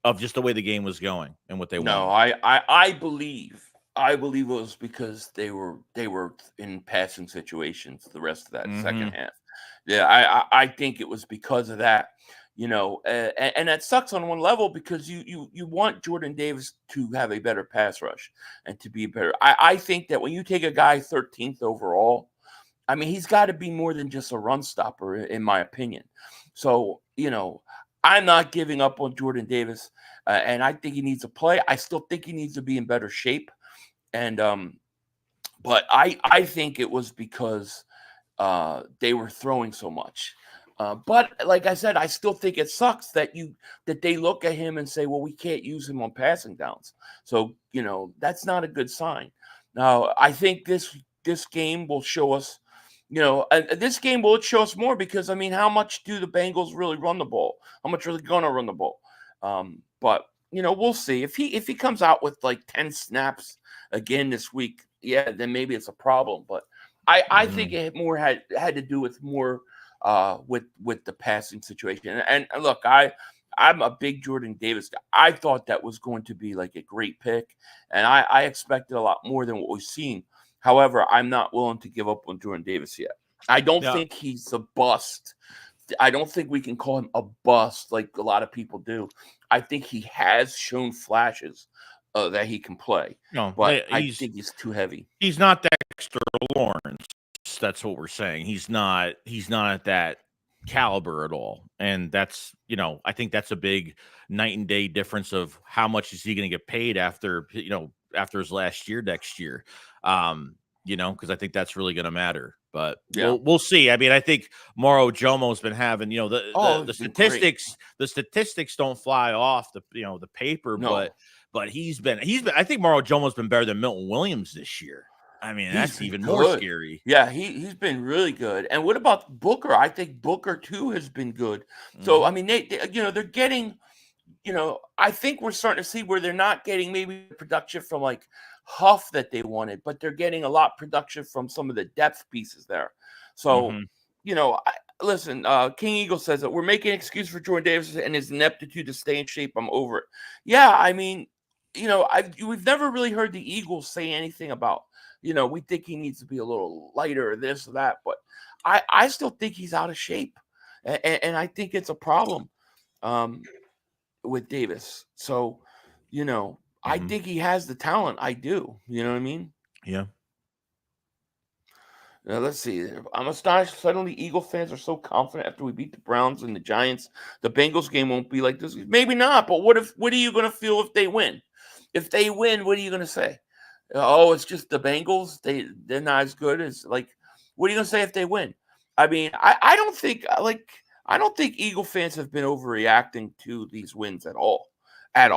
of just the way the game was going and what they wanted? No, I believe it was because they were in passing situations the rest of that second half. Yeah, I think it was because of that. And that sucks on one level because you want Jordan Davis to have a better pass rush and to be better. I think that when you take a guy 13th overall, I mean, he's got to be more than just a run stopper, in my opinion. So, I'm not giving up on Jordan Davis, and I think he needs to play. I still think he needs to be in better shape. And but I think it was because they were throwing so much. But like I said, I still think it sucks that they look at him and say, well, we can't use him on passing downs. So, that's not a good sign. Now, I think this game will show us, this game will show us more because, I mean, how much do the Bengals really run the ball? How much are they going to run the ball? But, we'll see. If he comes out with like 10 snaps again this week, yeah, then maybe it's a problem. But I think it more had to do with more with the passing situation. And look, I'm a big Jordan Davis guy. I thought that was going to be like a great pick, and I expected a lot more than what we've seen. However, I'm not willing to give up on Jordan Davis yet. I don't think he's a bust. I don't think we can call him a bust like a lot of people do. I think he has shown flashes that he can play. No, but I think he's too heavy. He's not Dexter Lawrence. That's what we're saying. He's not at that caliber at all. And that's, I think that's a big night and day difference of how much is he going to get paid after his last year next year. Because I think that's really going to matter. But we'll see. I mean, I think Moro Jomo's been having, the statistics. The statistics don't fly off the paper, but he's been. I think Moro Jomo's been better than Milton Williams this year. I mean, that's even more scary. Yeah, he's been really good. And what about Booker? I think Booker too has been good. So I mean, they're getting, I think we're starting to see where they're not getting maybe production from like Huff that they wanted, but they're getting a lot production from some of the depth pieces there. So, listen, King Eagle says that we're making an excuse for Jordan Davis and his ineptitude to stay in shape. I'm over it. Yeah, I mean, we've never really heard the Eagles say anything about, we think he needs to be a little lighter or this or that, but I still think he's out of shape. And I think it's a problem with Davis. So, I think he has the talent. I do. You know what I mean? Yeah. Now, let's see. I'm astonished. Suddenly, Eagle fans are so confident after we beat the Browns and the Giants. The Bengals game won't be like this. Maybe not, but what are you going to feel if they win? If they win, what are you going to say? Oh, it's just the Bengals. They're not as good as what are you going to say if they win? I mean, I don't think Eagle fans have been overreacting to these wins at all. I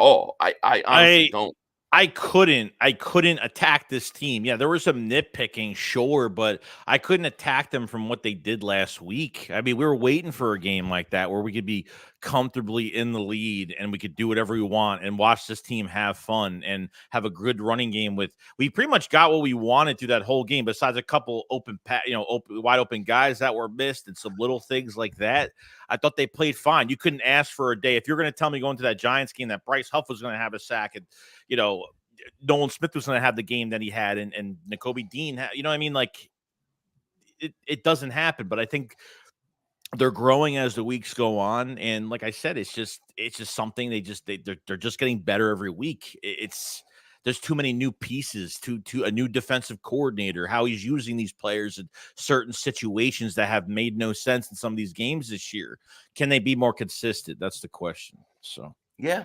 honestly don't. I couldn't attack this team. Yeah, there was some nitpicking, sure, but I couldn't attack them from what they did last week. I mean, we were waiting for a game like that where we could be comfortably in the lead and we could do whatever we want and watch this team have fun and have a good running game. We pretty much got what we wanted through that whole game, besides a couple wide open guys that were missed and some little things like that. I thought they played fine. You couldn't ask for a day. If you're going to tell me going to that Giants game that Bryce Huff was going to have a sack and, Nolan Smith was going to have the game that he had and Nakobe Dean, I mean? Like it doesn't happen, but I think they're growing as the weeks go on. And like I said, it's just something they're just getting better every week. There's too many new pieces to a new defensive coordinator, how he's using these players in certain situations that have made no sense in some of these games this year. Can they be more consistent? That's the question. So, yeah.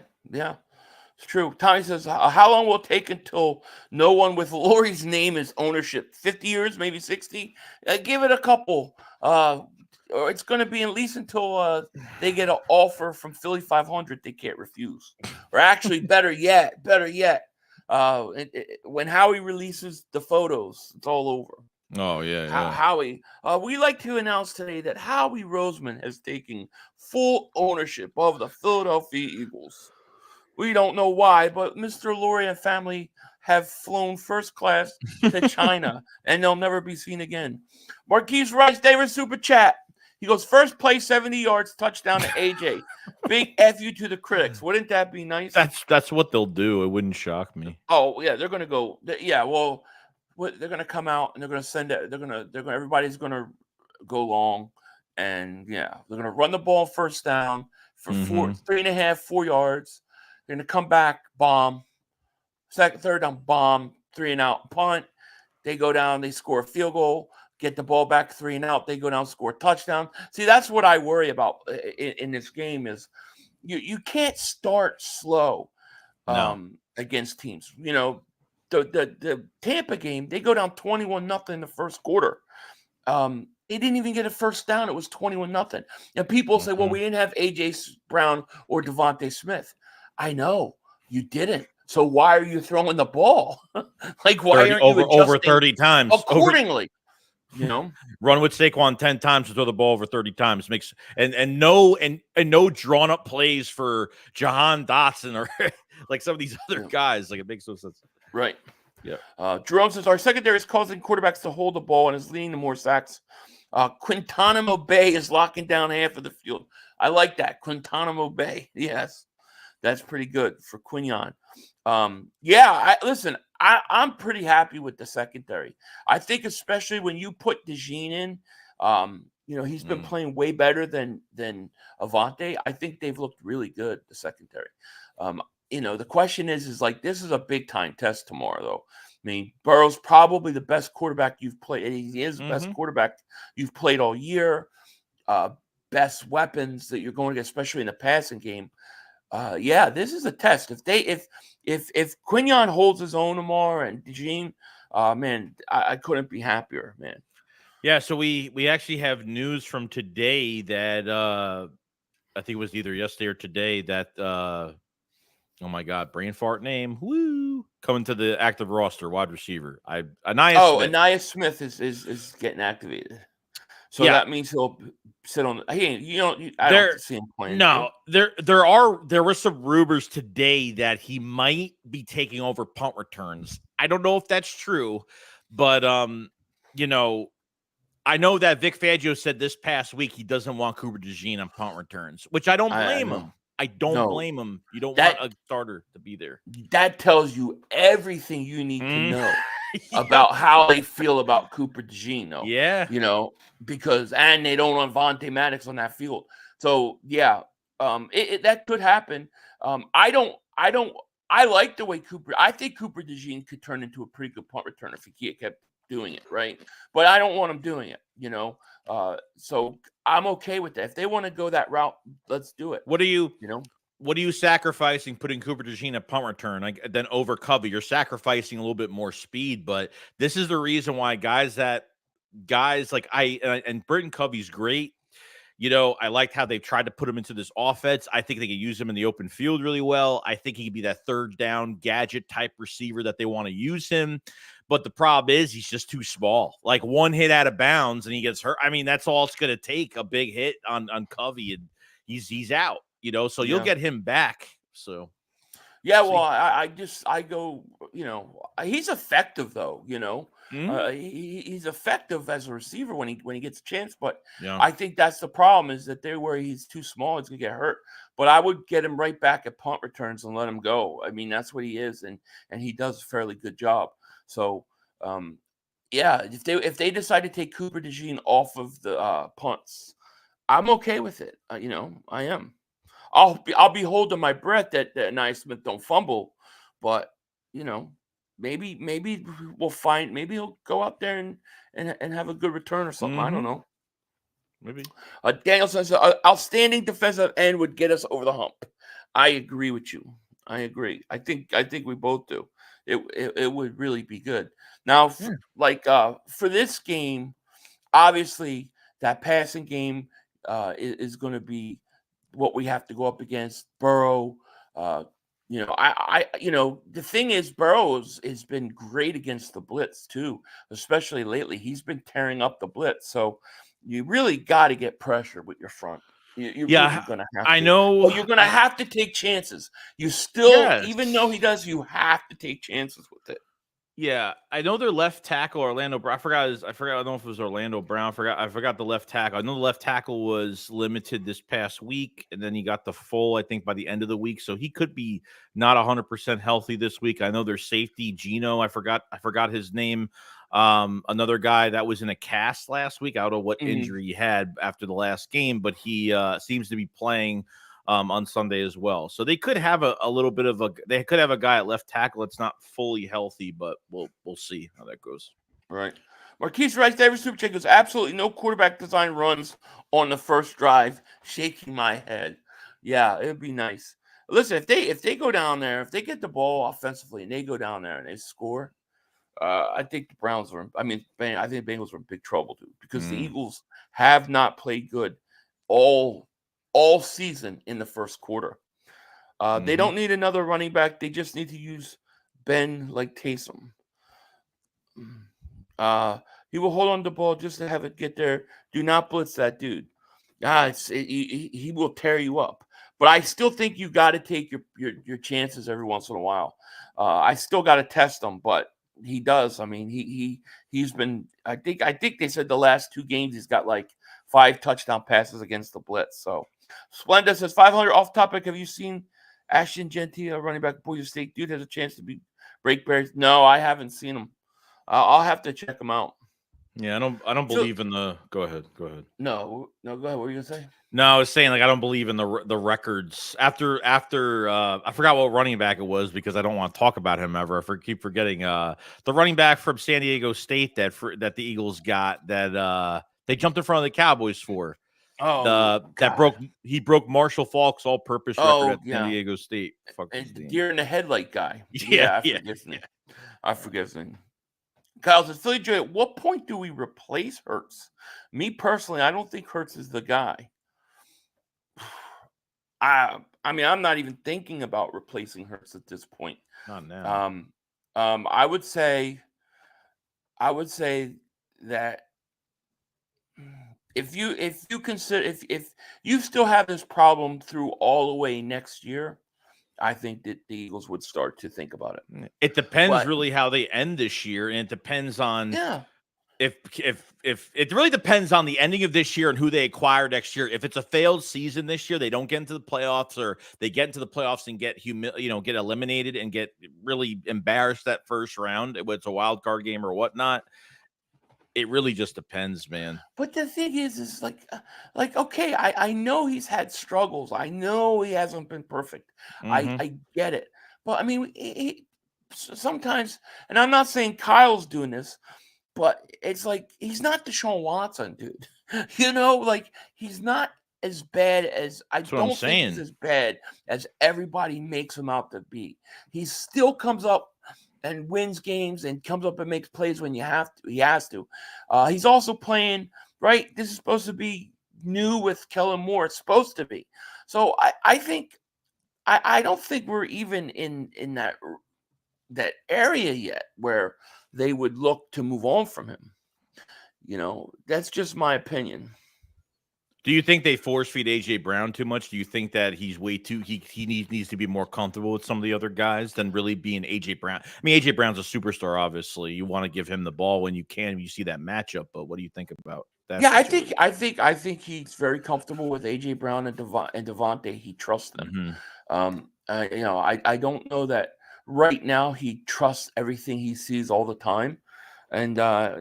It's true. Tommy says, how long will it take until no one with Lori's name is ownership? 50 years, maybe 60? Give it a couple. Or it's going to be at least until they get an offer from Philly 500 they can't refuse. Or actually, better yet, when Howie releases the photos, it's all over. Oh yeah. Howie, we like to announce today that Howie Roseman has taken full ownership of the Philadelphia Eagles. We don't know why, but Mr. Lurie and family have flown first class to China, and they'll never be seen again. Marquise Rice Davis Super Chat. He goes, first play, 70 yards, touchdown to AJ. Big F you to the critics. Wouldn't that be nice? That's what they'll do. It wouldn't shock me. Oh, yeah, they're going to go. Yeah, well, they're going to come out, and they're going to send it. Everybody's going to go long, and, yeah, they're going to run the ball first down for 3.5, 4 yards. They're going to come back, bomb. Third down, bomb, 3 and out, punt. They go down, they score a field goal, get the ball back, 3 and out. They go down, score a touchdown. See, that's what I worry about in this game is you can't start slow against teams. You know, the Tampa game, they go down 21-0 in the first quarter. They didn't even get a first down. It was 21-0. And people say, well, we didn't have A.J. Brown or Devonta Smith. I know you didn't. So why are you throwing the ball? Like why aren't you over 30 times accordingly? You know, run with Saquon 10 times to throw the ball over 30 times makes and no drawn up plays for Jahan Dotson or like some of these other guys. Like it makes no sense. Right. Yeah. Jerome says our secondary is causing quarterbacks to hold the ball and is leading to more sacks. Guantanamo Bay is locking down half of the field. I like that. Guantanamo Bay. Yes. That's pretty good for Quinyon. Listen, I'm pretty happy with the secondary. I think especially when you put DeJean in, you know, he's been playing way better than Avante. I think they've looked really good, the secondary. You know, the question is like, this is a big time test tomorrow, though. I mean, Burrow's probably the best quarterback you've played. He is the best quarterback you've played all year. Best weapons that you're going to get, especially in the passing game. This is a test. If Quinyon holds his own tomorrow and DeJean, man, I couldn't be happier, man. Yeah, so we actually have news from today that I think it was either yesterday or today that oh my god, brain fart name, coming to the active roster, wide receiver. Ainias Smith is getting activated. So that means he'll sit on. I don't see him playing. No, there were some rumors today that he might be taking over punt returns. I don't know if that's true, but you know, I know that Vic Fangio said this past week he doesn't want Cooper DeJean on punt returns, which I don't blame him. I don't blame him. You don't want a starter to be there. That tells you everything you need to know about how they feel about Cooper DeJean, though. Yeah. You know, because they don't run Vontae Maddox on that field. So that could happen. I like the way Cooper. I think Cooper DeJean could turn into a pretty good punt returner if he kept doing it, right? But I don't want him doing it, you know. So I'm okay with that. If they want to go that route, let's do it. What are you sacrificing putting Cooper DeJean at punt return then over Covey? You're sacrificing a little bit more speed, but this is the reason why guys like and Britton Covey's great. You know, I liked how they tried to put him into this offense. I think they could use him in the open field really well. I think he could be that third down gadget type receiver that they want to use him. But the problem is he's just too small. Like one hit out of bounds and he gets hurt. I mean, that's all it's going to take, a big hit on Covey, and he's out, you know, so you'll get him back. So I go, you know, he's effective though, you know. He's effective as a receiver when he gets a chance, but I think that's the problem is that where he's too small, he's gonna get hurt. But I would get him right back at punt returns and let him go. I mean, that's what he is, and he does a fairly good job. So if they decide to take Cooper DeJean off of the punts, I'm okay with it. You know, I am. I'll be holding my breath that Ainias Smith don't fumble, but you know. Maybe we'll find. Maybe he'll go out there and have a good return or something. I don't know. Maybe. Daniel says outstanding defensive end would get us over the hump. I agree with you. I agree. I think we both do. It would really be good. Now, for this game, obviously that passing game is going to be what we have to go up against. Burrow. The thing is, Burrows has been great against the blitz too, especially lately. He's been tearing up the blitz. So you really got to get pressure with your front. You're really going to have I to. know. Well, you're going to have to take chances. You still, even though he does, you have to take chances with it. Yeah, I know their left tackle Orlando Brown. I don't know if it was Orlando Brown. I forgot the left tackle. I know the left tackle was limited this past week, and then he got the full, I think, by the end of the week. So he could be not 100% healthy this week. I know their safety Gino. I forgot his name. Another guy that was in a cast last week. I don't know what injury he had after the last game, but he seems to be playing on Sunday as well. So they could have a little bit of they could have a guy at left tackle that's not fully healthy, but we'll see how that goes. Right. Marquise Rice Davis Super Chat goes, absolutely no quarterback design runs on the first drive. Shaking my head. Yeah, it'd be nice. Listen, if they go down there, if they get the ball offensively and they go down there and they score, I think the Browns are. I think Bengals are in big trouble, dude, because the Eagles have not played good all season in the first quarter. They don't need another running back. They just need to use Ben like Taysom. He will hold on to the ball just to have it get there. Do not blitz that dude. He will tear you up. But I still think you got to take your chances every once in a while. I still got to test him, but he does. I mean, he's been. I think they said the last 2 games he's got like 5 touchdown passes against the blitz. So Splenda says 500 off topic. Have you seen Ashton Gentile, running back at Boise State? Dude has a chance to break barriers. No, I haven't seen him. I'll have to check him out. Yeah, I don't believe in the. Go ahead. No, go ahead. What were you gonna say? No, I was saying I don't believe in the records after I forgot what running back it was because I don't want to talk about him ever. I keep forgetting the running back from San Diego State that the Eagles got that they jumped in front of the Cowboys for. He broke Marshall Faulk's all-purpose record at San Diego State. And the deer in the headlight guy. Yeah, I forget his name. Kyle says, Philly Joy, at what point do we replace Hurts? Me personally, I don't think Hurts is the guy. I mean, I'm not even thinking about replacing Hurts at this point. Not now. I would say that if you consider if you still have this problem through all the way next year, I think that the Eagles would start to think about it. It depends really how they end this year, and it depends on if it really depends on the ending of this year and who they acquire next year. If it's a failed season this year, they don't get into the playoffs, or they get into the playoffs and get get eliminated and get really embarrassed that first round, whether it's a wild card game or whatnot. It really just depends, man. But the thing is like okay, I know he's had struggles. I know he hasn't been perfect. I get it. But I mean, sometimes, and I'm not saying Kyle's doing this, but it's like he's not Deshaun Watson, dude. Like he's not as bad as I don't think he's as bad as everybody makes him out to be. He still comes up and wins games and comes up and makes plays when he has to. He's also playing, right? This is supposed to be new with Kellen Moore. It's supposed to be. So I think I don't think we're even in that area yet where they would look to move on from him. That's just my opinion. Do you think they force feed AJ Brown too much? Do you think that he's way too he needs to be more comfortable with some of the other guys than really being AJ Brown? I mean, AJ Brown's a superstar, obviously. You want to give him the ball when you can. You see that matchup, but what do you think about that? Yeah, situation? I think he's very comfortable with AJ Brown and Devontae. He trusts them. I don't know that right now he trusts everything he sees all the time, and I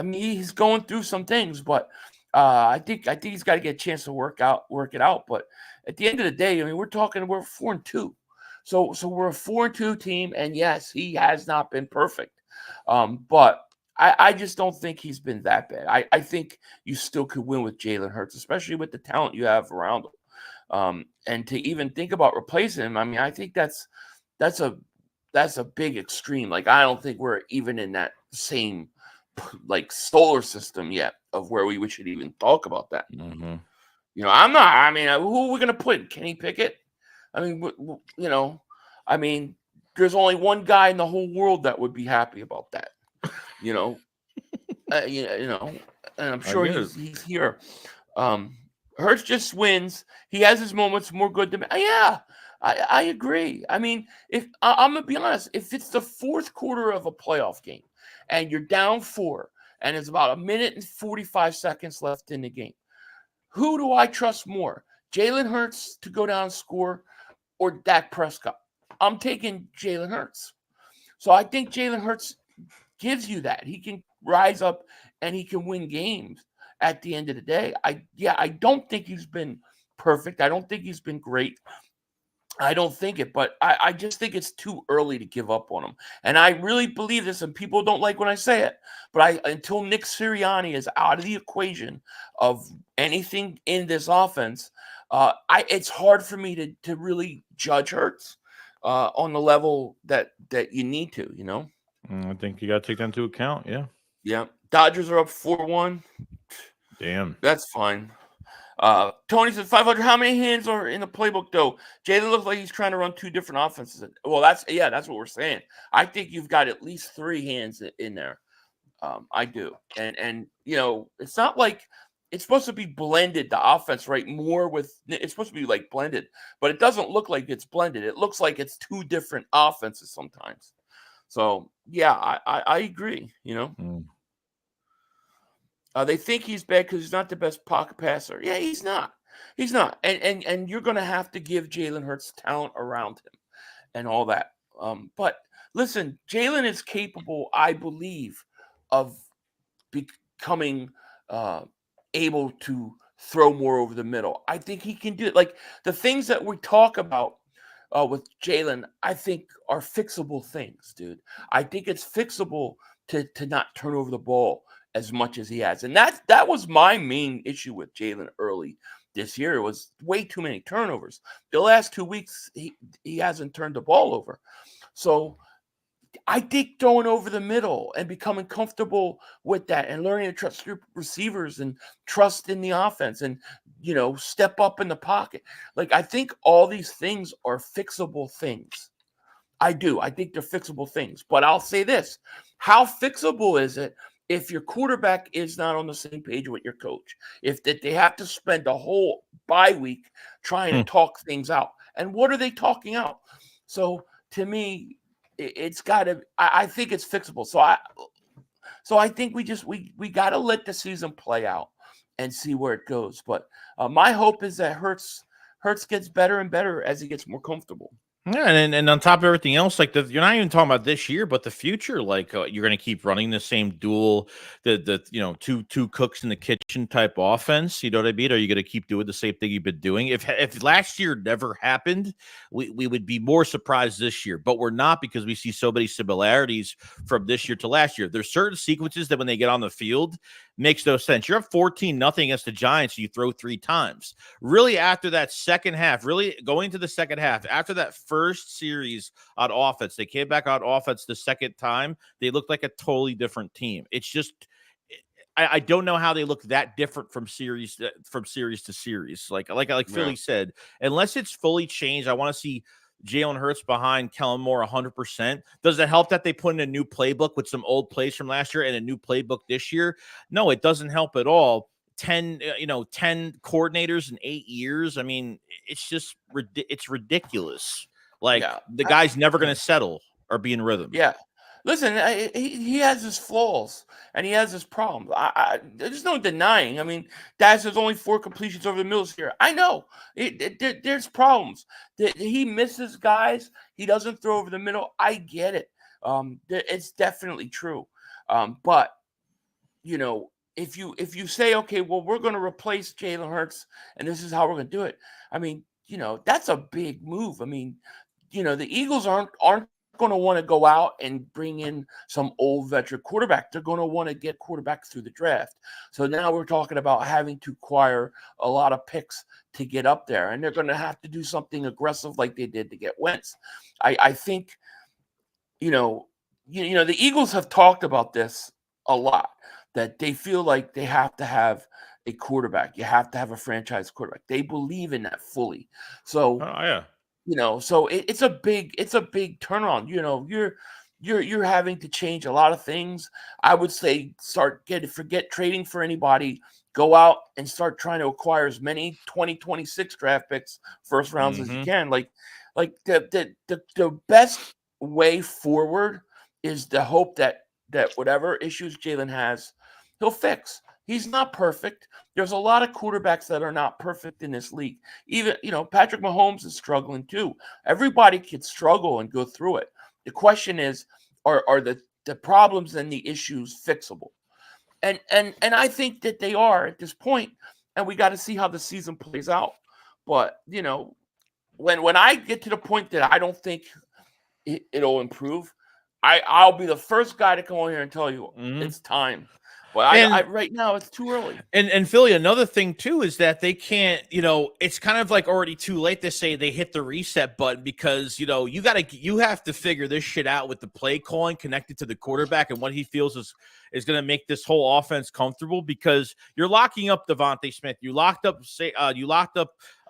mean, he's going through some things, but. I think he's got to get a chance to work it out. But at the end of the day, I mean, we're 4-2, so we're a 4-2 team, and yes, he has not been perfect. But I just don't think he's been that bad. I think you still could win with Jalen Hurts, especially with the talent you have around him. And to even think about replacing him, I mean, I think that's a big extreme. Like, I don't think we're even in that same like solar system yet of where we should even talk about that. I'm not. I mean, who are we going to put? Kenny Pickett? I mean, I mean, there's only one guy in the whole world that would be happy about that. You know, and I'm I sure get it. he's here. Hurts just wins. He has his moments more good than yeah. I agree. I mean, if I'm gonna be honest, if it's the fourth quarter of a playoff game and you're down 4 and it's about 1 minute and 45 seconds left in the game, who do I trust more? Jalen Hurts to go down and score or Dak Prescott? I'm taking Jalen Hurts. So I think Jalen Hurts gives you that. He can rise up and he can win games at the end of the day. I don't think he's been perfect. I don't think he's been great. I don't think it, but I just think it's too early to give up on him. And I really believe this, and people don't like when I say it, but until Nick Sirianni is out of the equation of anything in this offense, it's hard for me to really judge Hurts on the level that you need to, I think you got to take that into account. Yeah. Yeah. Dodgers are up 4-1. Damn. That's fine. Tony says 500. How many hands are in the playbook though? Jalen looks like he's trying to run 2 different offenses. Well, that's what we're saying. I think you've got at least 3 hands in there. I do, and it's not like it's supposed to be blended. The offense, right? It's supposed to be like blended, but it doesn't look like it's blended. It looks like it's 2 different offenses sometimes. So yeah, I agree. They think he's bad because he's not the best pocket passer. Yeah, he's not. He's not. And you're going to have to give Jalen Hurts talent around him and all that. But listen, Jalen is capable, I believe, of becoming able to throw more over the middle. I think he can do it. Like the things that we talk about with Jalen, I think are fixable things, dude. I think it's fixable to not turn over the ball as much as he has. And that was my main issue with Jalen early this year. It was way too many turnovers. The last 2 weeks, he hasn't turned the ball over. So I think throwing over the middle and becoming comfortable with that and learning to trust your receivers and trust in the offense and, step up in the pocket. Like, I think all these things are fixable things. I do. I think they're fixable things. But I'll say this. How fixable is it if your quarterback is not on the same page with your coach? If they have to spend a whole bye week trying to talk things out. And what are they talking out? So to me, it's got to. I think it's fixable. So I think we got to let the season play out and see where it goes. But my hope is that Hurts gets better and better as he gets more comfortable. Yeah, and on top of everything else, like you're not even talking about this year, but the future. Like you're going to keep running the same dual, the two cooks in the kitchen type offense. You know what I mean? Are you going to keep doing the same thing you've been doing? If last year never happened, we would be more surprised this year, but we're not because we see so many similarities from this year to last year. There's certain sequences that when they get on the field makes no sense. You're up 14-0 against the Giants. You throw 3 times. Really, after that second half, really going to the second half, after that first series on offense, they came back on offense the second time. They looked like a totally different team. It's just, I don't know how they look that different from series to series. Like Philly said, unless it's fully changed, I want to see Jalen Hurts behind Kellen Moore 100%. Does it help that they put in a new playbook with some old plays from last year and a new playbook this year? No, it doesn't help at all. 10 coordinators in 8 years. I mean, it's just it's ridiculous. Like the guy's never going to settle or be in rhythm. Yeah. Listen, he has his flaws and he has his problems. There's no denying. I mean, Daz has only 4 completions over the middle here. I know there's problems. He misses guys. He doesn't throw over the middle. I get it. It's definitely true. But if you say, okay, well, we're going to replace Jalen Hurts and this is how we're going to do it. I mean, that's a big move. I mean, the Eagles aren't going to want to go out and bring in some old veteran quarterback. They're going to want to get quarterbacks through the draft. So now we're talking about having to acquire a lot of picks to get up there, and they're going to have to do something aggressive like they did to get Wentz. I think, the Eagles have talked about this a lot, that they feel like they have to have a quarterback. You have to have a franchise quarterback. They believe in that fully. So, So it's a big turnaround. You're having to change a lot of things. I would say forget trading for anybody. Go out and start trying to acquire as many 2026 draft picks, first rounds as you can. Like the best way forward is the hope that whatever issues Jalen has, he'll fix. He's not perfect. There's a lot of quarterbacks that are not perfect in this league. Even, Patrick Mahomes is struggling too. Everybody could struggle and go through it. The question is, are the problems and the issues fixable? And I think that they are at this point, and we got to see how the season plays out. But, when I get to the point that I don't think it'll improve, I'll be the first guy to come on here and tell you it's time. But right now it's too early. And Philly, another thing too is that they can't, it's kind of like already too late to say they hit the reset button, because you have to figure this shit out with the play calling connected to the quarterback and what he feels is going to make this whole offense comfortable, because you're locking up Devonta Smith, you locked up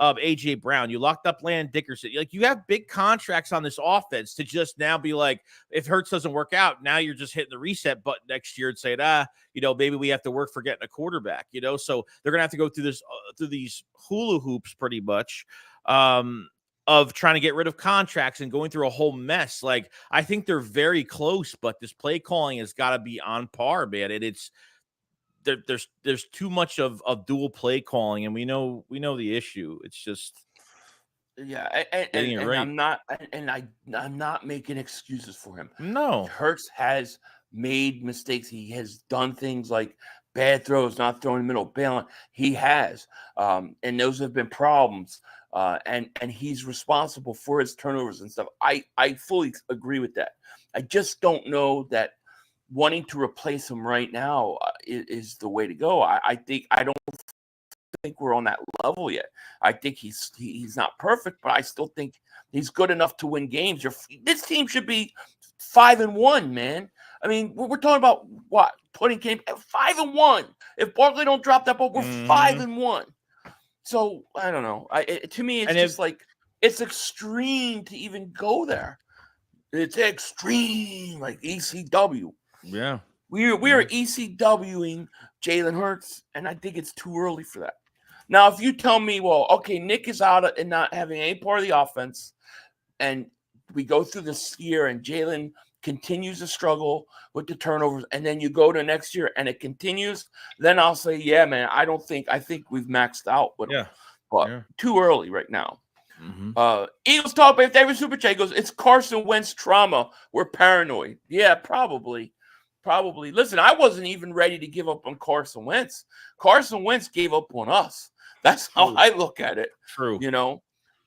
AJ Brown, you locked up Landon Dickerson. Like, you have big contracts on this offense to just now be like, if Hurts doesn't work out, now you're just hitting the reset button next year and saying, maybe we have to work for getting a quarterback, so they're going to have to go through these hula hoops pretty much, of trying to get rid of contracts and going through a whole mess. Like, I think they're very close, but this play calling has got to be on par, man. And there's too much of dual play calling, and we know the issue. It's just, and right. I'm not making excuses for him. No, Hurts has made mistakes. He has done things like bad throws, not throwing the middle, bailing. He has, and those have been problems. And he's responsible for his turnovers and stuff. I fully agree with that. I just don't know that wanting to replace him right now is the way to go. I don't think we're on that level yet. I think he's not perfect, but I still think he's good enough to win games. This team should be 5-1, man. I mean, we're talking about what, putting game 5-1. If Barkley don't drop that ball, we're 5-1. So I don't know. To me, it's just like, it's extreme to even go there. It's extreme, like ECW. Yeah, we are ECWing Jalen Hurts, and I think it's too early for that. Now, if you tell me, well, okay, Nick is out and not having any part of the offense, and we go through this year, and Jalen continues to struggle with the turnovers, and then you go to next year and it continues, then I'll say, yeah, man, I think we've maxed out with him. But too early right now. Eagles talk about David Super Chat goes, it's Carson Wentz trauma. We're paranoid. Yeah, probably. Listen, I wasn't even ready to give up on Carson Wentz. Carson Wentz gave up on us. That's how I look at it. True.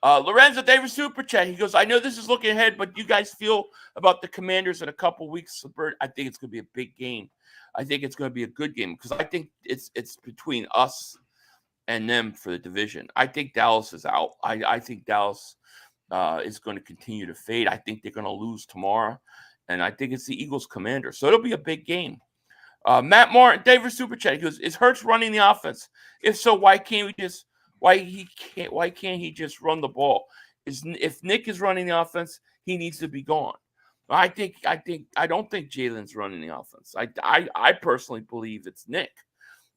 Lorenzo Davis Super Chat. He goes, I know this is looking ahead, but you guys feel about the Commanders in a couple weeks? I think it's going to be a big game. I think it's going to be a good game, because I think it's between us and them for the division. I think Dallas is out. I think Dallas is going to continue to fade. I think they're going to lose tomorrow, and I think it's the Eagles Commander. So it'll be a big game. Matt Martin, David Super Chat. He goes, is Hurts running the offense? If so, why can't he just run the ball? If Nick is running the offense, he needs to be gone. I don't think Jalen's running the offense. I personally believe it's Nick,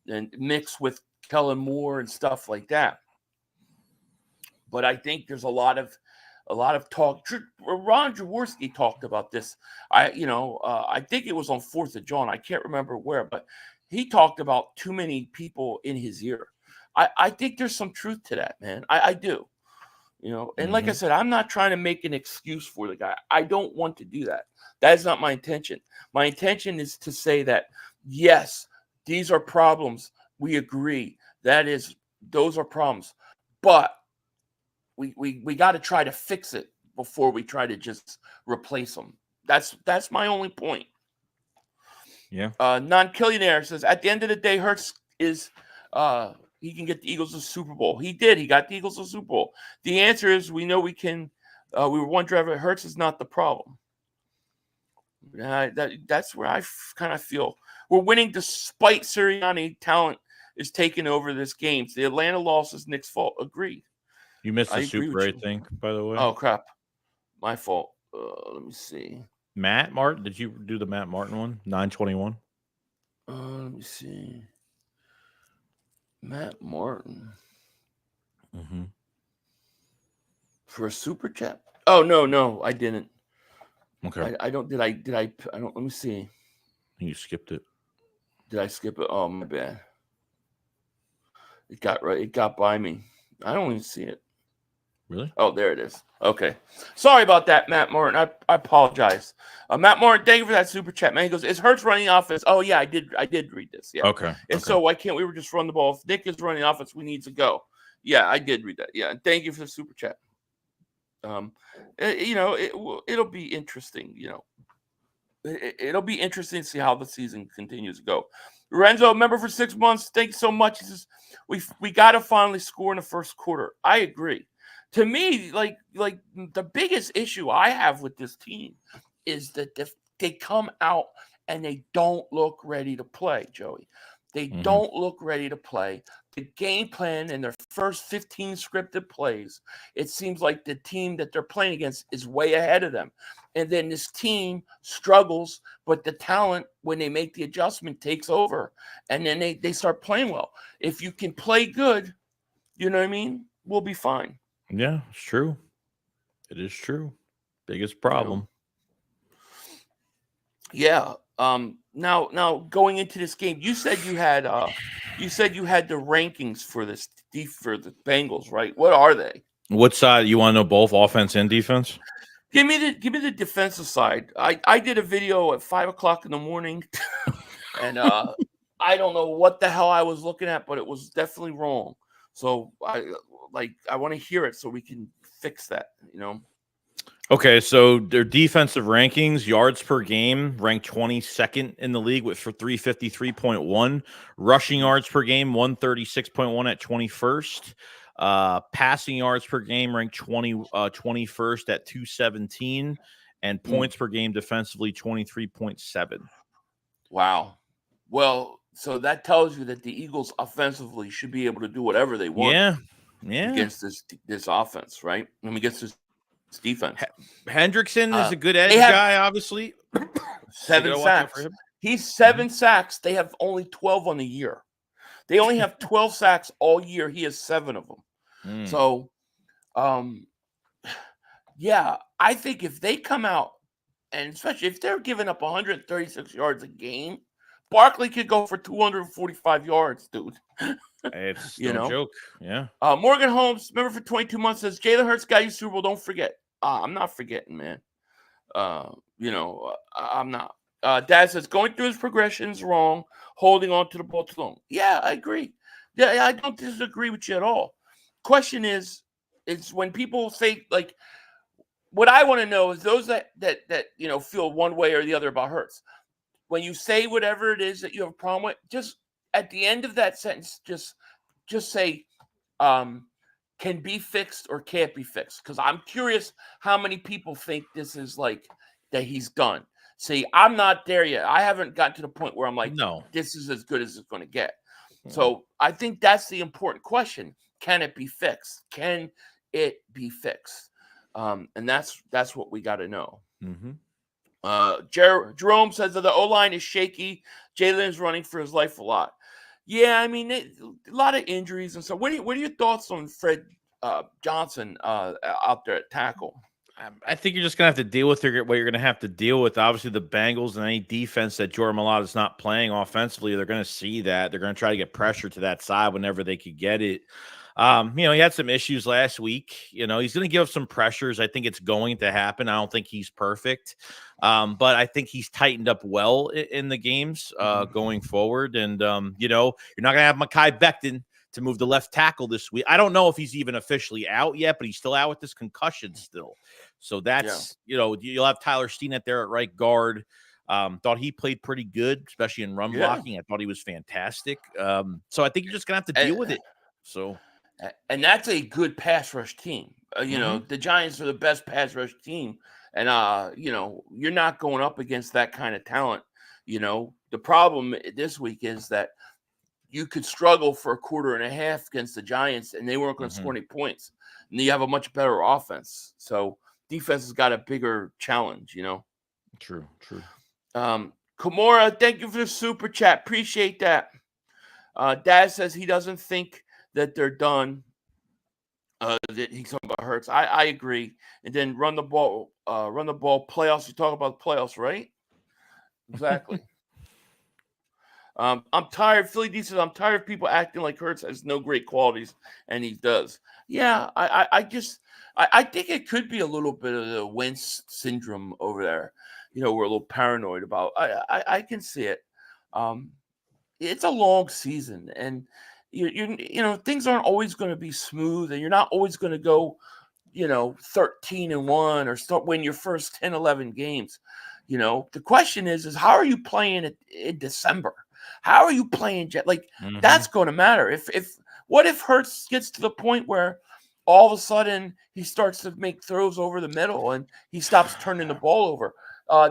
and mixed with Kellen Moore and stuff like that. But I think there's a lot of talk. Ron Jaworski talked about this. I think it was on 4th of July. I can't remember where, but he talked about too many people in his ear. I think there's some truth to that, man. I do. And like I said, I'm not trying to make an excuse for the guy. I don't want to do that. That is not my intention. My intention is to say that, yes, these are problems. We agree. Those are problems. But we got to try to fix it before we try to just replace them. That's my only point. Yeah. Non-Killionaire says, at the end of the day, Hurts is he can get the Eagles a Super Bowl. He did. He got the Eagles a Super Bowl. The answer is, we know we can. We were one driver. Hurts is not the problem. That's where I kind of feel we're winning despite Sirianni talent is taking over this game. So the Atlanta loss is Nick's fault. Agreed. You missed I the agree Super, with I you. think, by the way. Oh crap, my fault. Let me see. Matt Martin, did you do the Matt Martin one? 921. Let me see. Matt Martin Mm-hmm. for a super chat. Oh no, I didn't. Okay. I don't. Did I? I don't. Let me see. You skipped it. Did I skip it? Oh my bad. It got right. It got by me. I don't even see it. Really? Oh, there it is. Okay. Sorry about that, Matt Martin. I apologize. Matt Martin, thank you for that super chat, man. He goes, is Hurts running offense? Oh, yeah, I did read this. Yeah. Okay. And so why can't we just run the ball? If Nick is running offense, we need to go. Yeah, I did read that. Yeah. And thank you for the super chat. It'll be interesting, It'll be interesting to see how the season continues to go. Lorenzo, member for 6 months. Thanks so much. He says, we got to finally score in the first quarter. I agree. To me, like the biggest issue I have with this team is that they come out and they don't look ready to play, Joey. They don't look ready to play. The game plan in their first 15 scripted plays, it seems like the team that they're playing against is way ahead of them. And then this team struggles, but the talent, when they make the adjustment, takes over. And then they start playing well. If you can play good, you know what I mean? We'll be fine. Yeah, it's true. It is true. Biggest problem. Yeah. Now going into this game, you said you had the rankings for the Bengals, right? What are they? What side you want to know? Both offense and defense? Give me the defensive side. I did a video at 5:00 in the morning, and I don't know what the hell I was looking at, but it was definitely wrong. So I want to hear it so we can fix that. Okay, so their defensive rankings, yards per game, ranked 22nd in the league for 353.1. Rushing yards per game, 136.1 at 21st. Passing yards per game ranked 21st at 217. And points per game defensively, 23.7. Wow. Well, so that tells you that the Eagles offensively should be able to do whatever they want. Yeah. Against this offense, right? Against this defense. Hendrickson is a good edge guy, obviously. 7 sacks. He's 7 sacks. They have only 12 on the year. They only have 12 sacks all year. He has 7 of them. So, yeah, I think if they come out, and especially if they're giving up 136 yards a game, Barkley could go for 245 yards, dude. It's no joke. Yeah. Morgan Holmes, member for 22 months, says Jalen Hurts got you Super Bowl. Don't forget. I'm not forgetting, man. I'm not. Dad says going through his progressions wrong, holding on to the ball too long. Yeah, I agree. Yeah, I don't disagree with you at all. Question is when people say, like, what I want to know is those that feel one way or the other about Hurts. When you say whatever it is that you have a problem with, just at the end of that sentence, just say, can be fixed or can't be fixed. Because I'm curious how many people think this is like that he's done. See, I'm not there yet. I haven't gotten to the point where I'm like, no, this is as good as it's going to get. So I think that's the important question. Can it be fixed? Can it be fixed? And that's what we got to know. Jerome says that the O-line is shaky. Jalen is running for his life a lot. Yeah, I mean, a lot of injuries and so. What are your thoughts on Fred Johnson out there at tackle? I think you're just going to have to deal with what you're going to have to deal with. Obviously, the Bengals and any defense that Jordan Mailata is not playing offensively, they're going to see that. They're going to try to get pressure to that side whenever they could get it. He had some issues last week. He's going to give some pressures. I think it's going to happen. I don't think he's perfect. But I think he's tightened up well in the games going forward. And, you're not going to have Mekhi Becton to move the left tackle this week. I don't know if he's even officially out yet, but he's still out with this concussion still. So that's, you'll have Tyler Steenett there at right guard. Thought he played pretty good, especially in run blocking. I thought he was fantastic. So I think you're just going to have to deal with it. So, and that's a good pass rush team. The Giants are the best pass rush team. And, you're not going up against that kind of talent. The problem this week is that you could struggle for a quarter and a half against the Giants and they weren't going to score any points. and you have a much better offense. So defense has got a bigger challenge, you know. True. Kimura, thank you for the super chat. Appreciate that. Dad says he doesn't think that they're done. That he's talking about Hurts. I agree. And then run the ball playoffs. You talk about playoffs, right? Exactly. I'm tired. Philly D says, I'm tired of people acting like Hurts has no great qualities, and he does. Yeah, I think it could be a little bit of the Wentz syndrome over there. You know, we're a little paranoid about. I can see it. It's a long season, and you know things aren't always going to be smooth, and you're not always going to go, 13-1 or start win your first 10, 11 games. You know, the question is how are you playing it in December? How are you playing that's going to matter. What if Hurts gets to the point where all of a sudden he starts to make throws over the middle and he stops turning the ball over?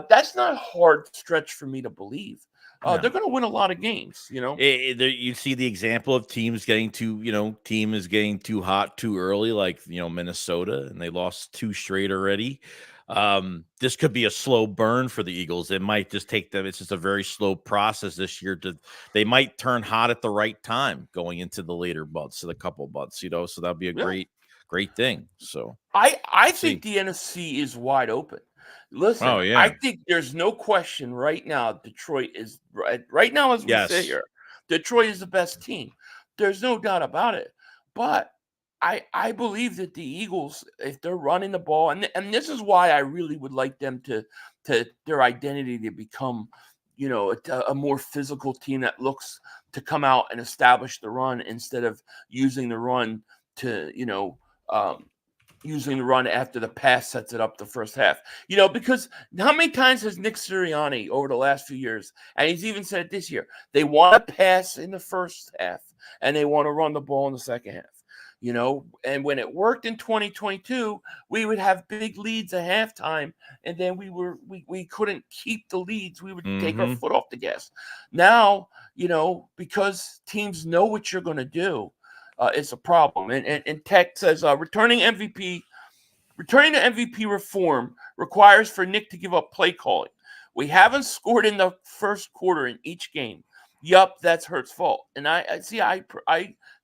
That's not a hard stretch for me to believe. No. They're going to win a lot of games, you know. You see the example of teams getting team is getting too hot too early, like Minnesota, and they lost 2 straight already. This could be a slow burn for the Eagles. It might just take them. It's just a very slow process this year. They might turn hot at the right time going into the later months, the couple months, So that'd be a great thing. So I think the NFC is wide open. Listen, I think there's no question right now. Detroit is right now as we sit here. Detroit is the best team. There's no doubt about it. But I believe that the Eagles, if they're running the ball, and this is why I really would like them to their identity to become, a more physical team that looks to come out and establish the run instead of using the run to, using the run after the pass sets it up the first half. Because how many times has Nick Sirianni over the last few years, and he's even said it this year, they want to pass in the first half and they want to run the ball in the second half. And when it worked in 2022, we would have big leads at halftime, and then we couldn't keep the leads. We would take our foot off the gas. Now, because teams know what you're going to do, it's a problem. And Tech says returning to MVP reform requires for Nick to give up play calling. We haven't scored in the first quarter in each game. Yup, that's Hurts' fault. And I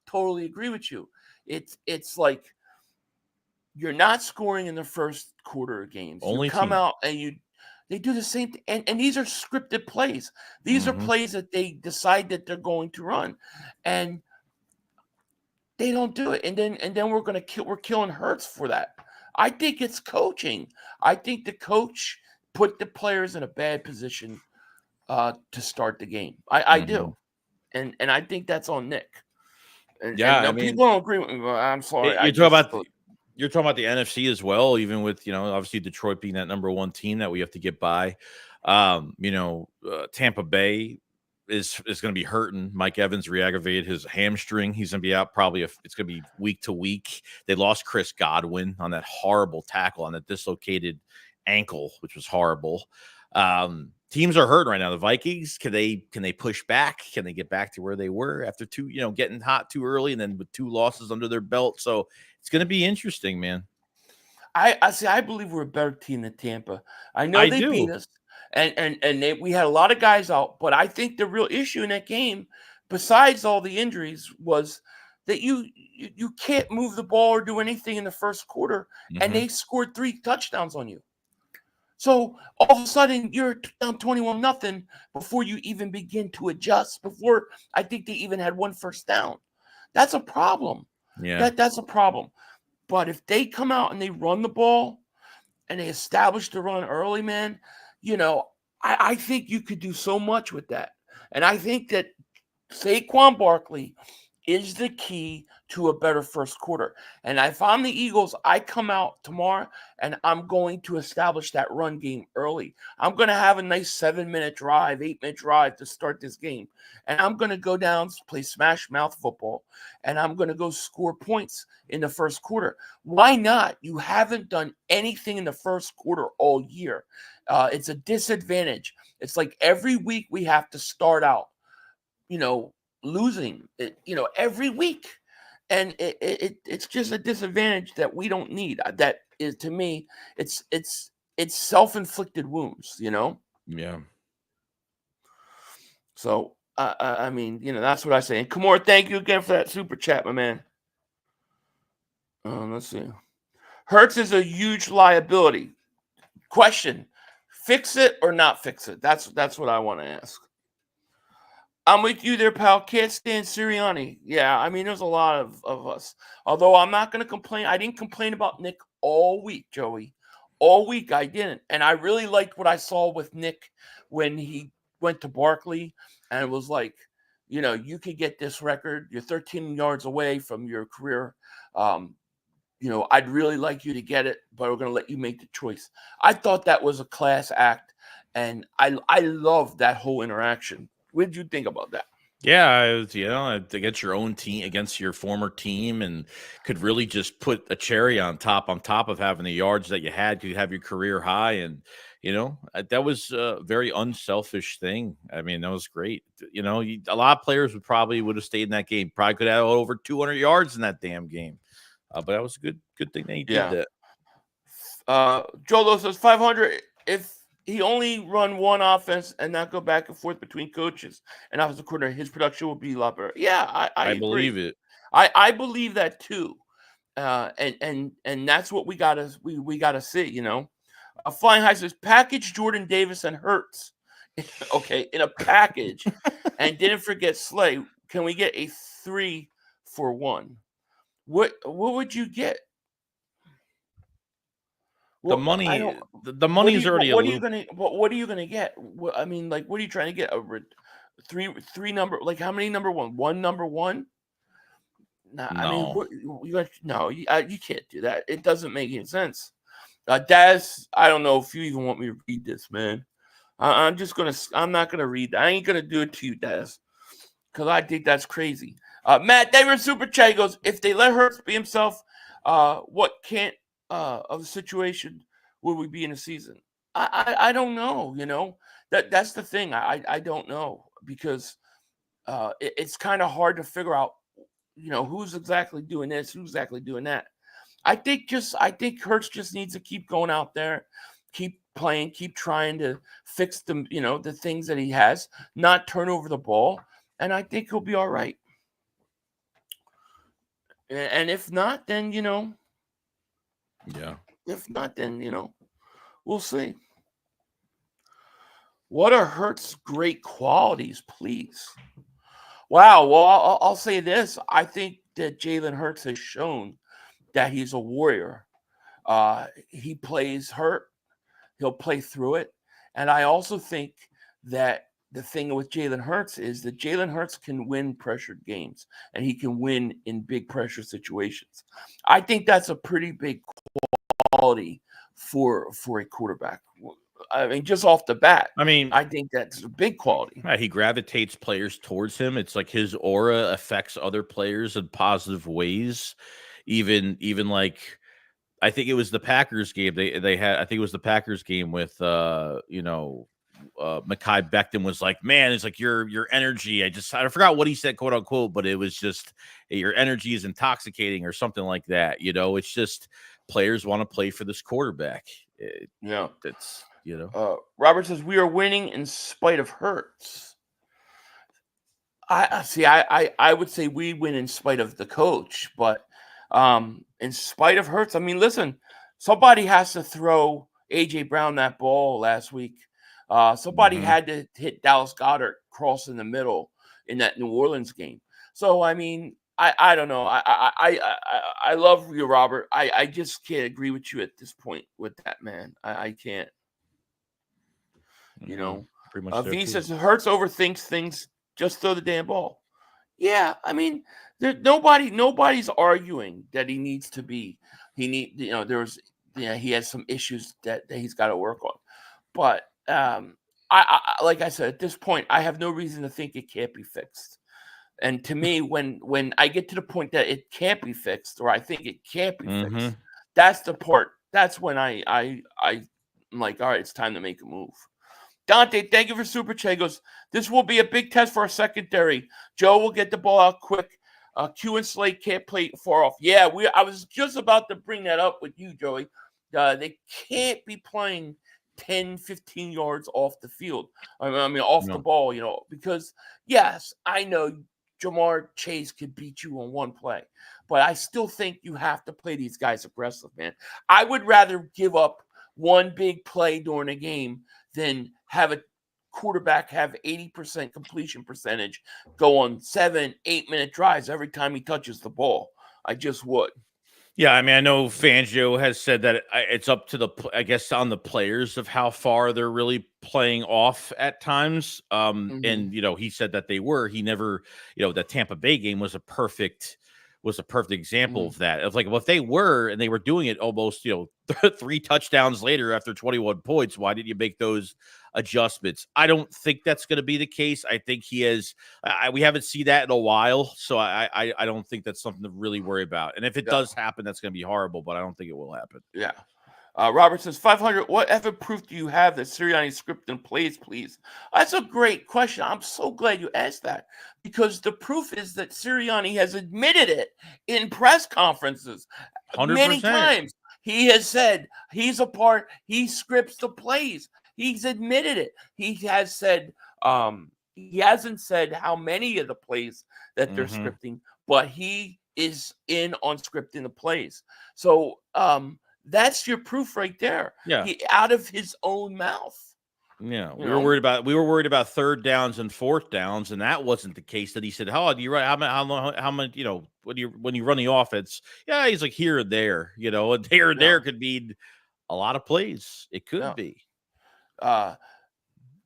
totally agree with you. It's like you're not scoring in the first quarter of games. You come out and they do the same thing. And these are scripted plays. These are plays that they decide that they're going to run. And they don't do it. And then we're killing Hurts for that. I think it's coaching. I think the coach put the players in a bad position to start the game. I do. And I think that's on Nick. And people don't agree with me, but I'm sorry. You're talking about the NFC as well, even with obviously Detroit being that number 1 team that we have to get by. Tampa Bay is going to be hurting. Mike Evans re-aggravated his hamstring. He's going to be out probably. It's going to be week to week. They lost Chris Godwin on that horrible tackle on that dislocated ankle, which was horrible. Teams are hurt right now. The Vikings, can they push back? Can they get back to where they were after 2, getting hot too early and then with 2 losses under their belt? So it's going to be interesting, man. I believe we're a better team than Tampa. I know they beat us, and we had a lot of guys out, but I think the real issue in that game, besides all the injuries, was that you can't move the ball or do anything in the first quarter, and they scored 3 touchdowns on you. So all of a sudden you're down 21-0 before you even begin to adjust. Before I think they even had 1 first down. That's a problem. Yeah, that's a problem. But if they come out and they run the ball and they establish the run early, man, I think you could do so much with that. And I think that Saquon Barkley is the key to a better first quarter. And if I'm the Eagles, I come out tomorrow and I'm going to establish that run game early. I'm going to have a nice 7-minute drive, 8-minute drive to start this game. And I'm going to go down, play smash mouth football, and I'm going to go score points in the first quarter. Why not? You haven't done anything in the first quarter all year. It's a disadvantage. It's like every week we have to start out, losing it, every week. and it's just a disadvantage that we don't need. That is, to me, it's self-inflicted wounds, Yeah. So I mean, that's what I say. And Kamor, thank you again for that super chat, my man. Let's see. Hurts is a huge liability. Question: fix it or not fix it? That's what I want to ask. I'm with you there, pal. Can't stand Sirianni. Yeah, I mean, there's a lot of us. Although I'm not going to complain. I didn't complain about Nick all week, Joey. All week I didn't. And I really liked what I saw with Nick when he went to Barkley. And it was like, you could get this record. You're 13 yards away from your career. I'd really like you to get it, but we're going to let you make the choice. I thought that was a class act. And I love that whole interaction. What did you think about that? Yeah, it was, against your own team, against your former team, and could really just put a cherry on top of having the yards that you had. You have your career high, and that was a very unselfish thing. I mean, that was great. A lot of players would have stayed in that game. Probably could have had over 200 yards in that damn game. But that was a good thing that he did that. Jolo says 500 if he only run one offense and not go back and forth between coaches and offensive coordinator, his production will be a lot better. Yeah, I believe it. I believe that too. And that's what we gotta see, Flying High says package Jordan Davis and Hurts. Okay, in a package. And didn't forget Slay. Can we get a 3-for-1? What would you get? The money is already what are you gonna get? I mean, like, what are you trying to get? Three number, like, how many number one? One number one? Nah, no. I mean, you can't do that. It doesn't make any sense. Daz, I don't know if you even want me to read this, man. I'm not gonna read that. I ain't gonna do it to you, Daz, because I think that's crazy. Matt David Super Chat goes, if they let Hurts be himself, what can't of the situation would we be in a season? I don't know. That's the thing. I don't know, because it's kind of hard to figure out, who's exactly doing this, who's exactly doing that. I think Hurts just needs to keep going out there, keep playing, keep trying to fix the things that he has, not turn over the ball, and I think he'll be all right. And if not, then yeah. If not, then we'll see. What are Hurts' great qualities, please? Wow. Well, I'll say this. I think that Jalen Hurts has shown that he's a warrior. He plays hurt. He'll play through it. And I also think that the thing with Jalen Hurts is that Jalen Hurts can win pressured games, and he can win in big pressure situations. I think that's a pretty big quality for a quarterback. I mean, just off the bat, I think that's a big quality. He gravitates players towards him. It's like his aura affects other players in positive ways. Even like, I think it was the Packers game. They had, I think it was the Packers game with Mekhi Becton was like, man, it's like your energy. I forgot what he said, quote unquote, but it was just your energy is intoxicating or something like that. It's just players want to play for this quarterback. That's Robert says we are winning in spite of Hurts. I would say we win in spite of the coach, but in spite of Hurts, I mean, listen, somebody has to throw AJ Brown that ball last week. Somebody had to hit Dallas Goedert cross in the middle in that New Orleans game. So I mean, I don't know. I love you, Robert. I just can't agree with you at this point with that, man. I can't. Pretty much. V says Hurts overthinks things. Just throw the damn ball. Yeah, I mean, nobody's arguing that he needs to be. He has some issues that he's got to work on. But I like I said, at this point, I have no reason to think it can't be fixed. And to me, when I get to the point that it can't be fixed, or I think it can't be fixed, that's the part. That's when I'm like, all right, it's time to make a move. Dante, thank you for Super Chat. Goes, this will be a big test for our secondary. Joe will get the ball out quick. Q and Slade can't play far off. Yeah, I was just about to bring that up with you, Joey. They can't be playing 10, 15 yards off the field. I mean, off the ball, because, yes, I know Jamar Chase could beat you on one play, but I still think you have to play these guys aggressive, man. I would rather give up one big play during a game than have a quarterback have 80% completion percentage, go on 7-8 minute drives every time he touches the ball. I just would. Yeah, I mean, I know Fangio has said that it's up to I guess, on the players of how far they're really playing off at times. And he said that he never, the Tampa Bay game was a perfect example of that. Of like, well, if they were and they were doing it almost, 3 touchdowns later after 21 points, why did you make those adjustments? I don't think that's going to be the case. I think he has. We haven't seen that in a while, so I don't think that's something to really worry about. And if it does happen, that's going to be horrible. But I don't think it will happen. Yeah. Robert says 500. What evidence proof do you have that Sirianni scripted plays, please? That's a great question. I'm so glad you asked that, because the proof is that Sirianni has admitted it in press conferences 100%. Many times. He has said he scripts the plays. He's admitted it. He has said, he hasn't said how many of the plays that they're scripting, but he is in on scripting the plays. So that's your proof right there. Yeah. Out of his own mouth. Yeah, we were worried about third downs and fourth downs, and that wasn't the case. That he said, "Oh, do you run how much? When you run the offense, yeah." He's like here and there, and here and there could mean a lot of plays. It could be.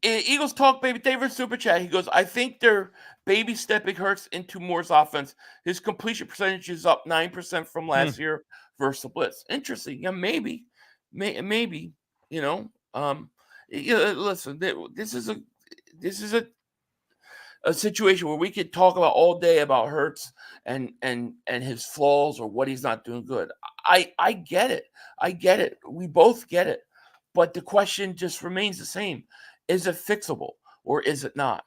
Eagles Talk, baby. David Super Chat. He goes, I think they're baby stepping Hurts into Moore's offense. His completion percentage is up 9% from last year versus the blitz. Interesting. Yeah, maybe. Listen, this is a situation where we could talk about all day about Hurts and his flaws or what he's not doing good. I get it. We both get it. But the question just remains the same. Is it fixable or is it not?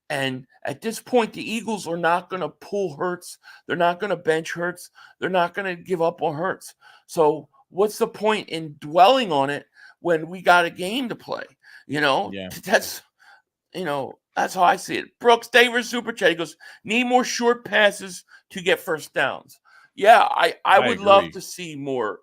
And at this point, the Eagles are not going to pull Hurts. They're not going to bench Hurts. They're not going to give up on Hurts. So what's the point in dwelling on it when we got a game to play? That's how I see it. Brooks, David Super Chat, he goes, need more short passes to get first downs. Yeah, I would love to see more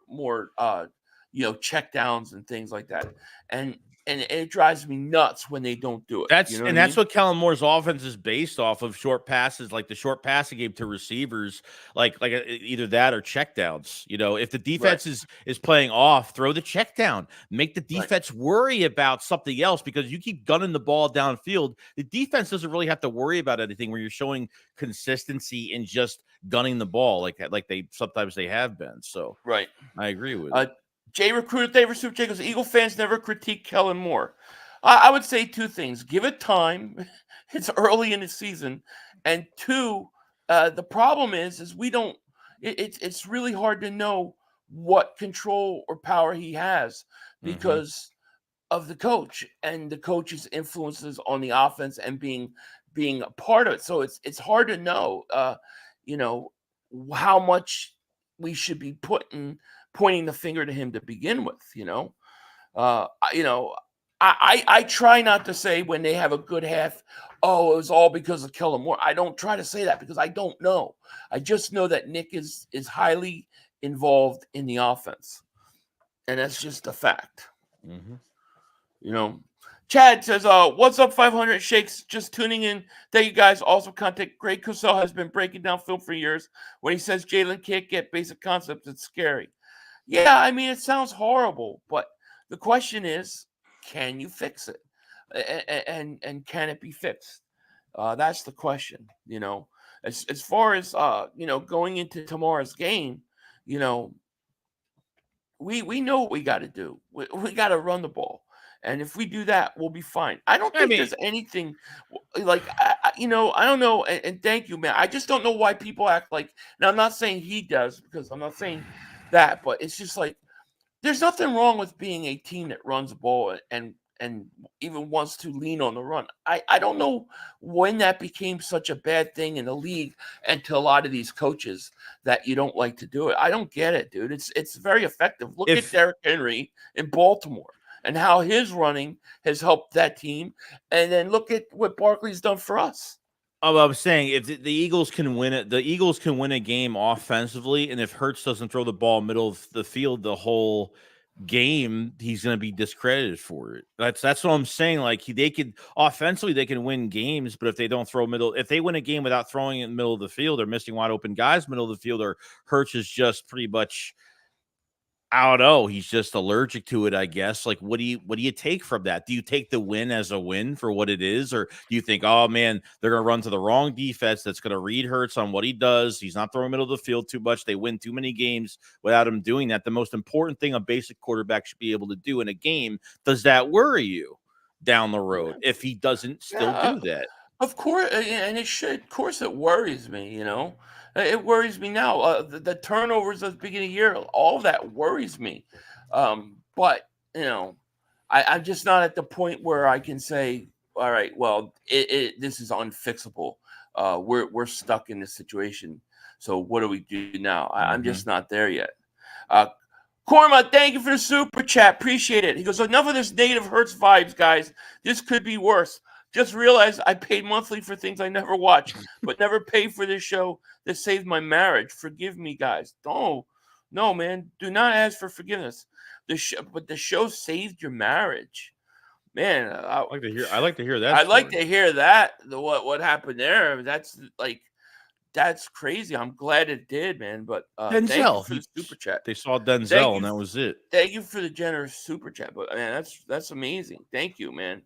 check downs and things like that. And it drives me nuts when they don't do it. That's what Kellen Moore's offense is based off of, short passes, like the short passing game to receivers, like either that or check downs. If the defense is playing off, throw the check down, make the defense worry about something else, because you keep gunning the ball downfield. The defense doesn't really have to worry about anything where you're showing consistency in just gunning the ball like they sometimes they have been. So I agree with it. Jay Recruiter, David Super Jay goes, Eagle fans never critique Kellen Moore. I would say 2 things. Give it time. It's early in the season. And 2, the problem is we don't it's really hard to know what control or power he has because of the coach and the coach's influences on the offense and being a part of it. So it's hard to know how much we should be pointing the finger to him to begin with. I try not to say when they have a good half, oh, it was all because of Kellen Moore. I don't try to say that because I don't know. I just know that Nick is highly involved in the offense, and that's just a fact. Chad says, what's up, 500 Shakes? Just tuning in. Thank you guys. Also, contact Greg Cosell has been breaking down film for years. When he says Jalen can't get basic concepts, it's scary. Yeah, I mean, it sounds horrible, but the question is, can you fix it? And can it be fixed? That's the question, As far as, going into tomorrow's game, we know what we got to do. We got to run the ball. And if we do that, we'll be fine. I don't think there's anything like, I don't know. And thank you, man. I just don't know why people act like, now I'm not saying he does, because I'm not saying that, but it's just like, there's nothing wrong with being a team that runs the ball and and even wants to lean on the run. I don't know when that became such a bad thing in the league and to a lot of these coaches that you don't like to do it. I don't get it, dude. It's very effective. Look at Derrick Henry in Baltimore and how his running has helped that team. And then look at what Barkley's done for us. Oh, I was saying if the Eagles can win it, the Eagles can win a game offensively, and if Hurts doesn't throw the ball middle of the field the whole game, he's going to be discredited for it. That's what I'm saying. Like they could offensively, they can win games, but if they don't throw middle, if they win a game without throwing in the middle of the field or missing wide open guys middle of the field, or Hurts is just pretty much, I don't know, he's just allergic to it, I guess. Like, what do you take from that? Do you take the win as a win for what it is, or do you think, oh man, they're gonna run to the wrong defense that's gonna read Hurts on what he does? He's not throwing middle of the field too much. They win too many games without him doing that. The most important thing a basic quarterback should be able to do in a game. Does that worry you down the road if he doesn't still do that? Of course, and it should. Of course, it worries me. It worries me now. The turnovers at the beginning of the year, all that worries me. But I'm just not at the point where I can say, all right, well, this is unfixable. We're stuck in this situation. So what do we do now? I'm just not there yet. Korma, thank you for the super chat. Appreciate it. He goes, enough of this native Hurts vibes, guys. This could be worse. Just realized I paid monthly for things I never watch, but never paid for this show that saved my marriage. Forgive me, guys. No, man. Do not ask for forgiveness. But the show saved your marriage, man. I like to hear that. I'd like to hear that. What happened there? That's crazy. I'm glad it did, man. But Denzel, thank you for the super chat. They saw Denzel, and that was it. Thank you for the generous super chat. But man, that's amazing. Thank you, man.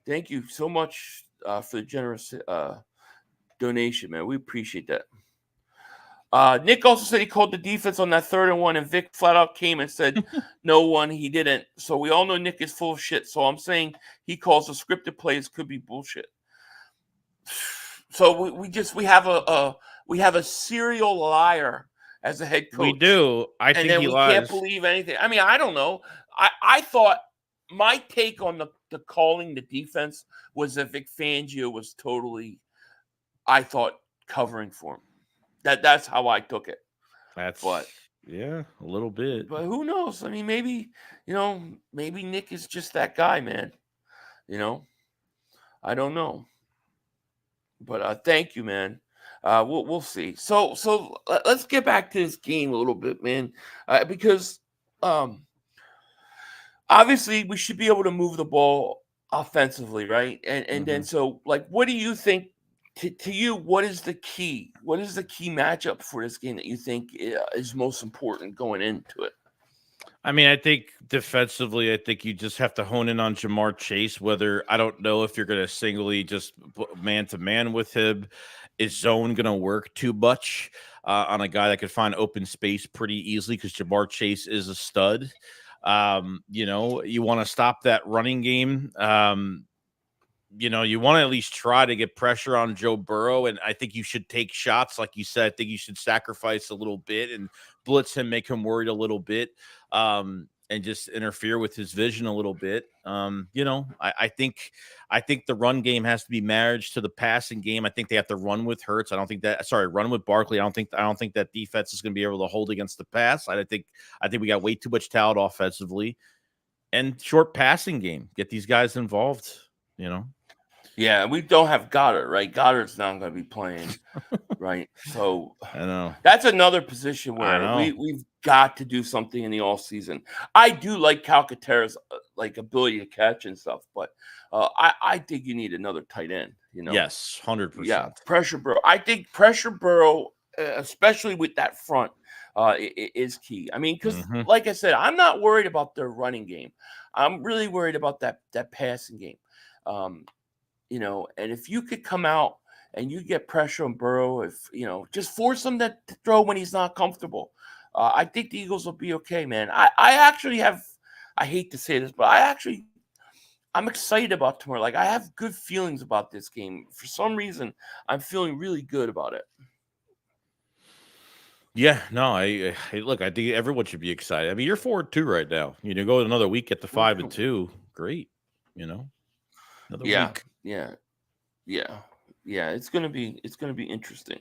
Thank you so much for the generous donation, man. We appreciate that. Nick also said he called the defense on that 3rd and 1, and Vic flat out came and said, no one, he didn't. So we all know Nick is full of shit. So I'm saying he calls the scripted plays could be bullshit. So we have a serial liar as a head coach. We do. I think he lies. Can't believe anything. I mean, I don't know. I thought my take on the calling the defense was that Vic Fangio was totally, I thought, covering for him. That's how I took it. Yeah, a little bit. But who knows? I mean, maybe Nick is just that guy, man. I don't know. But thank you, man. We'll see. So let's get back to this game a little bit, man, because obviously we should be able to move the ball offensively, right? And then so, like, what do you think? To you, what is the key? What is the key matchup for this game that you think is most important going into it? I mean, I think defensively, I think you just have to hone in on Jamar Chase. Whether I don't know if you're going to singly just man to man with him. Is zone going to work too much on a guy that could find open space pretty easily because Jamar Chase is a stud. You want to stop that running game. You want to at least try to get pressure on Joe Burrow, and I think you should take shots. Like you said, I think you should sacrifice a little bit and blitz him, make him worried a little bit, and just interfere with his vision a little bit. I think the run game has to be marriage to the passing game. I think they have to run with Hurts. Run with Barkley. I don't think that defense is going to be able to hold against the pass. I think we got way too much talent offensively, and short passing game. Get these guys involved. Yeah, we don't have Goddard, right? Goddard's not going to be playing, right? So I know that's another position where we've got to do something in the offseason. I do like Calcaterra's ability to catch and stuff, but I think you need another tight end. Yes, 100%. Yeah, pressure Burrow. I think pressure Burrow, especially with that front, is key. I mean, because like I said, I'm not worried about their running game. I'm really worried about that passing game. And if you could come out and you get pressure on Burrow, just force him to throw when he's not comfortable, I think the Eagles will be okay, man. I actually I hate to say this, but I'm excited about tomorrow. Like, I have good feelings about this game. For some reason, I'm feeling really good about it. Yeah, no, I look, I think everyone should be excited. I mean, you're 4-2 right now. Go another week at the 5-2. great. Another Yeah, week. yeah. It's gonna be interesting.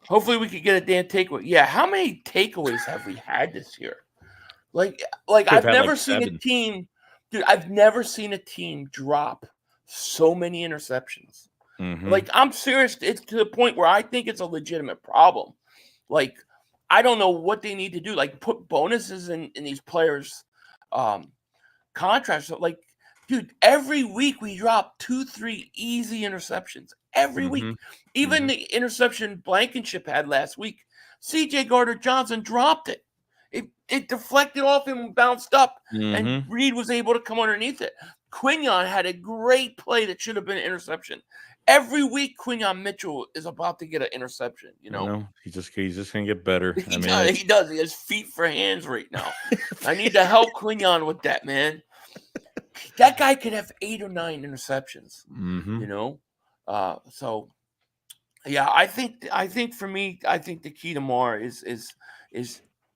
Hopefully, we could get a damn takeaway. Yeah, how many takeaways have we had this year? Like We've I've had never like seen a 7. team, dude. I've never seen a team drop so many interceptions. Mm-hmm. Like, I'm serious. It's to the point where I think it's a legitimate problem. Like, I don't know what they need to do. Like, put bonuses in these players' contracts. So, like, dude, every week we drop 2-3 easy interceptions. Every week. Mm-hmm. Even the interception Blankenship had last week, C.J. Gardner-Johnson dropped it. It deflected off him and bounced up, and Reed was able to come underneath it. Quinion had a great play that should have been an interception. Every week, Quinion Mitchell is about to get an interception. He's just gonna get better. He does. He has feet for hands right now. I need to help Quinion with that, man. That guy could have 8 or 9 interceptions. So yeah, I think for me, I think the key tomorrow is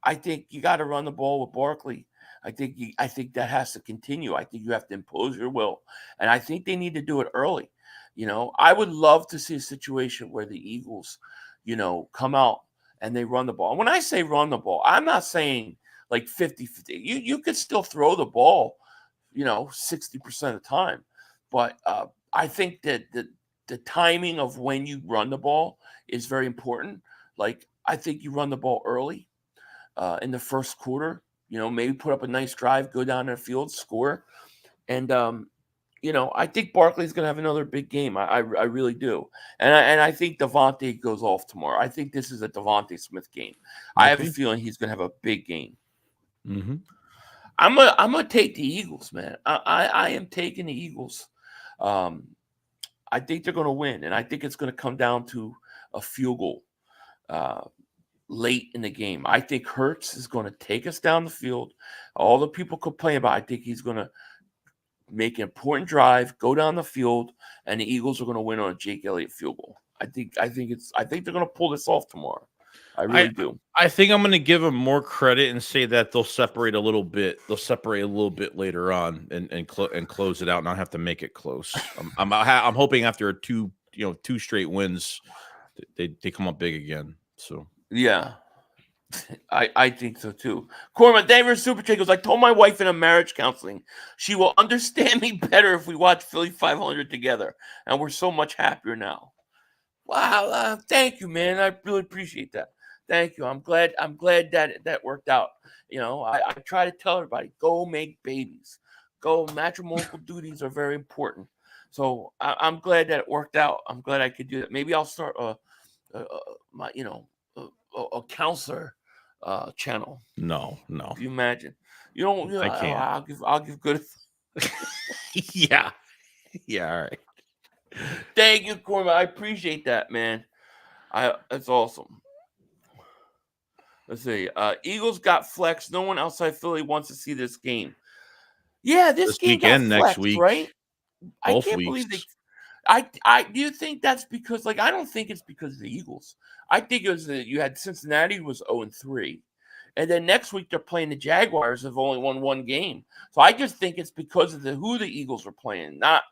I think you got to run the ball with Barkley. I think that has to continue. I think you have to impose your will, and I think they need to do it early. I would love to see a situation where the Eagles, come out and they run the ball. And when I say run the ball, I'm not saying like 50-50. You could still throw the ball, 60% of the time. But I think that the timing of when you run the ball is very important. Like, I think you run the ball early in the first quarter, maybe put up a nice drive, go down the field, score. And, I think Barkley's going to have another big game. I really do. And I think Devonta goes off tomorrow. I think this is a Devonta Smith game. I have a feeling he's going to have a big game. Mm-hmm. I'm gonna take the Eagles, man. I am taking the Eagles. I think they're going to win, and I think it's going to come down to a field goal late in the game. I think Hurts is going to take us down the field. All the people complain about, I think he's going to make an important drive, go down the field, and the Eagles are going to win on a Jake Elliott field goal. I think they're going to pull this off tomorrow. I really do. I think I'm going to give them more credit and say that they'll separate a little bit. They'll separate a little bit later on and close it out, and not have to make it close. I'm hoping after two straight wins, they come up big again. So yeah, I think so too. Corman, David Super Chat goes, I told my wife in a marriage counseling she will understand me better if we watch Philly 500 together, and we're so much happier now. Wow, thank you, man. I really appreciate that. Thank you. I'm glad that worked out. I try to tell everybody, go make babies. Go, matrimonial duties are very important. So I'm glad that it worked out. I'm glad I could do that. Maybe I'll start a counselor channel. No. Can you imagine? I can't. I'll give good. Yeah. All right. Thank you, Corbin. I appreciate that, man. That's awesome. Let's see. Eagles got flex. No one outside Philly wants to see this game. Yeah, this game weekend, got flex, next week, right? Both I can't weeks. believe they. Do you think that's because? Like, I don't think it's because of the Eagles. I think it was that you had Cincinnati was 0-3, and then next week they're playing the Jaguars, have only won one game. So I just think it's because of who the Eagles are playing, not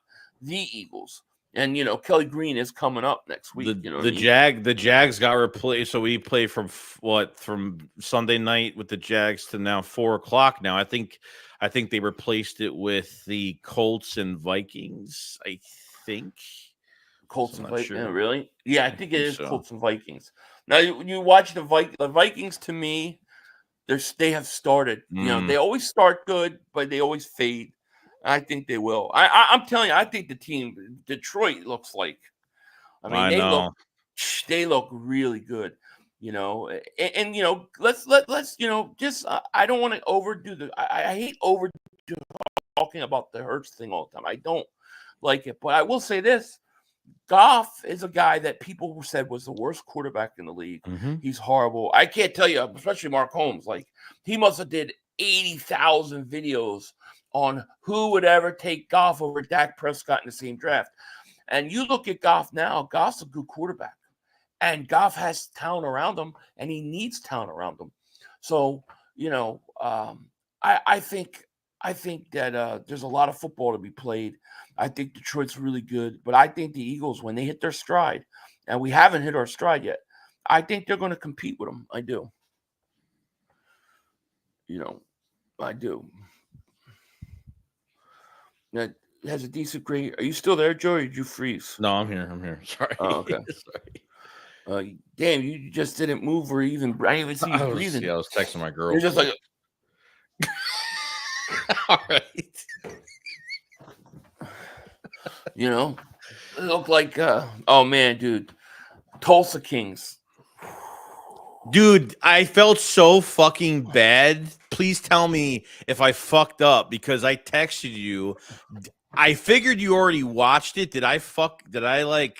the Eagles. And Kelly Green is coming up next week. The Jags got replaced, so we play from Sunday night with the Jags to now 4:00 now. I think they replaced it with the Colts and Vikings. I think Colts and Vikings. sure. Really? Yeah, I think it is so. Colts and Vikings. Now you watch the Vikings. To me, they have started. They always start good, but they always fade. I think they will. I'm telling you, I think the team Detroit looks like. They look really good. And let's just I don't want to overdo I hate overdo talking about the Hurts thing all the time. I don't like it, but I will say this: Goff is a guy that people said was the worst quarterback in the league. Mm-hmm. He's horrible. I can't tell you, especially Mark Holmes. Like, he must have did 80,000 videos on who would ever take Goff over Dak Prescott in the same draft. And you look at Goff now, Goff's a good quarterback. And Goff has talent around him, and he needs talent around him. So, I think I think that there's a lot of football to be played. I think Detroit's really good, but I think the Eagles, when they hit their stride, and we haven't hit our stride yet, I think they're going to compete with them. I do. I do. That has a decent grade. Are you still there, Joe, or did you freeze? No, I'm here. Sorry. Oh, okay. Sorry. Damn, you just didn't move or even. I didn't even see you breathing. I was texting my girl. You're just like. All right. It looked like. Oh man, dude, Tulsa Kings. Dude, I felt so fucking bad. Please tell me if I fucked up because I texted you. I figured you already watched it. Did I like?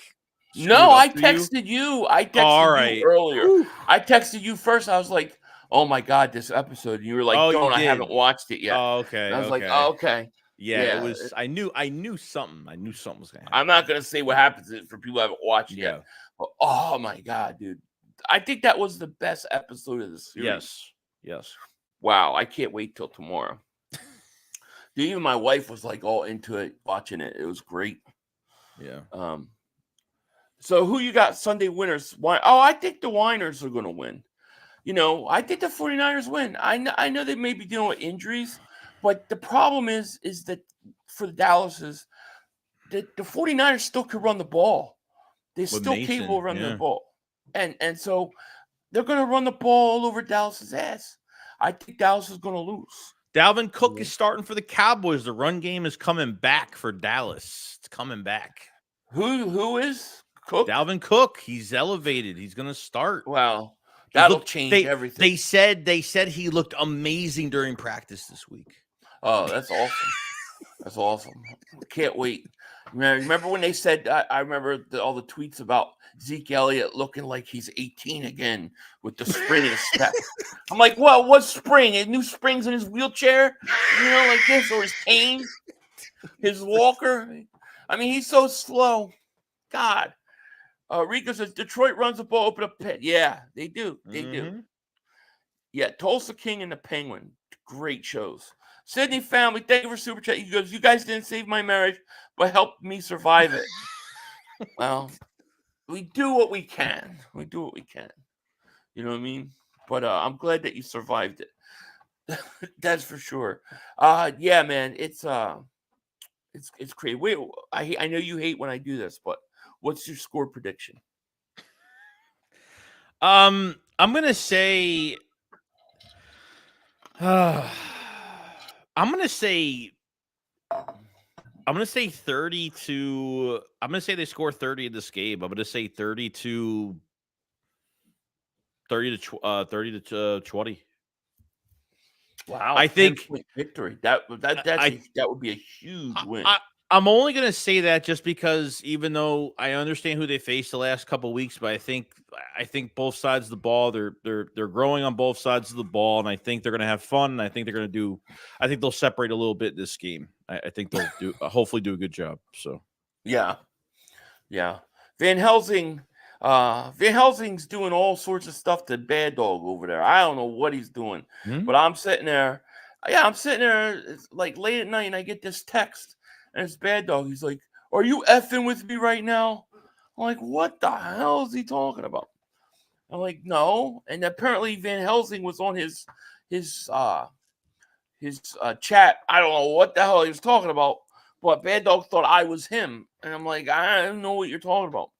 No, I texted you. I texted you earlier. Whew. I texted you first. I was like, "Oh my god, this episode!" And you were like, "Don't, I haven't watched it yet." Oh, okay. And I was like, "Oh, okay." Yeah, it was. I knew something. I knew something was gonna happen. I'm not gonna say what happens for people who haven't watched it yet. But, oh my god, dude! I think that was the best episode of the series. Yes. Wow, I can't wait till tomorrow. Dude, even my wife was like all into it, watching it. It was great. Yeah. So who you got Sunday winners? I think the Winers are going to win. I think the 49ers win. I know they may be dealing with injuries, but the problem is that for the Dallases, the 49ers still could run the ball. They're still capable of running the ball. And so they're going to run the ball all over Dallas's ass. I think Dallas is going to lose. Dalvin Cook is starting for the Cowboys. The run game is coming back for Dallas. It's coming back. Who is Cook? Dalvin Cook. He's elevated. He's going to start. Wow. That'll change everything. They said he looked amazing during practice this week. Oh, that's awesome. That's awesome. Can't wait. Remember when they said, I remember all the tweets about Zeke Elliott looking like he's 18 again with the spring in his step. I'm like, well, what spring? New springs in his wheelchair? Like this, or his cane? His walker? I mean, he's so slow. God. Rico says, Detroit runs the ball, open up pit. Yeah, they do. They do. Yeah, Tulsa King and the Penguin. Great shows. Sydney family, thank you for super chat. He goes, you guys didn't save my marriage, but helped me survive it. Well, we do what we can. We do what we can. You know what I mean? But I'm glad that you survived it. That's for sure. Yeah, man, it's crazy. Wait, I know you hate when I do this, but what's your score prediction? I'm gonna say. I'm gonna say 30 to. I'm gonna say they score 30 in this game. I'm gonna say 30 to 20. Wow! I think victory. That would be a huge win. I'm only gonna say that just because, even though I understand who they faced the last couple of weeks, but I think both sides of the ball they're growing on both sides of the ball, and I think they're gonna have fun. And I think they're gonna do. I think they'll separate a little bit this game. I think they'll do hopefully do a good job. So yeah. Van Helsing's doing all sorts of stuff to Bad Dog over there. I don't know what he's doing, but I'm sitting there. Yeah, I'm sitting there. It's like late at night, and I get this text. And it's Bad Dog. He's like, are you effing with me right now? I'm like, what the hell is he talking about? I'm like, no. And apparently Van Helsing was on his chat. I don't know what the hell he was talking about, but Bad Dog thought I was him. And I'm like, I don't know what you're talking about.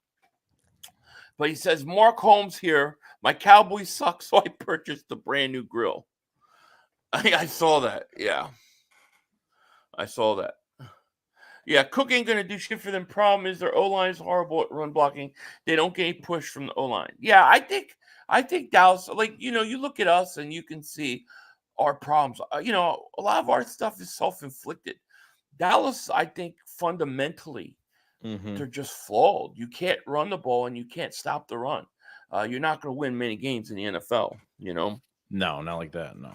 But he says, Mark Holmes here. My Cowboys suck, so I purchased a brand new grill. I saw that. Yeah. I saw that. Yeah, Cook ain't going to do shit for them. Problem is their O-line is horrible at run blocking. They don't get any push from the O-line. Yeah, I think Dallas, you look at us and you can see our problems. A lot of our stuff is self-inflicted. Dallas, I think, fundamentally, they're just flawed. You can't run the ball and you can't stop the run. You're not going to win many games in the NFL, No, not like that, no.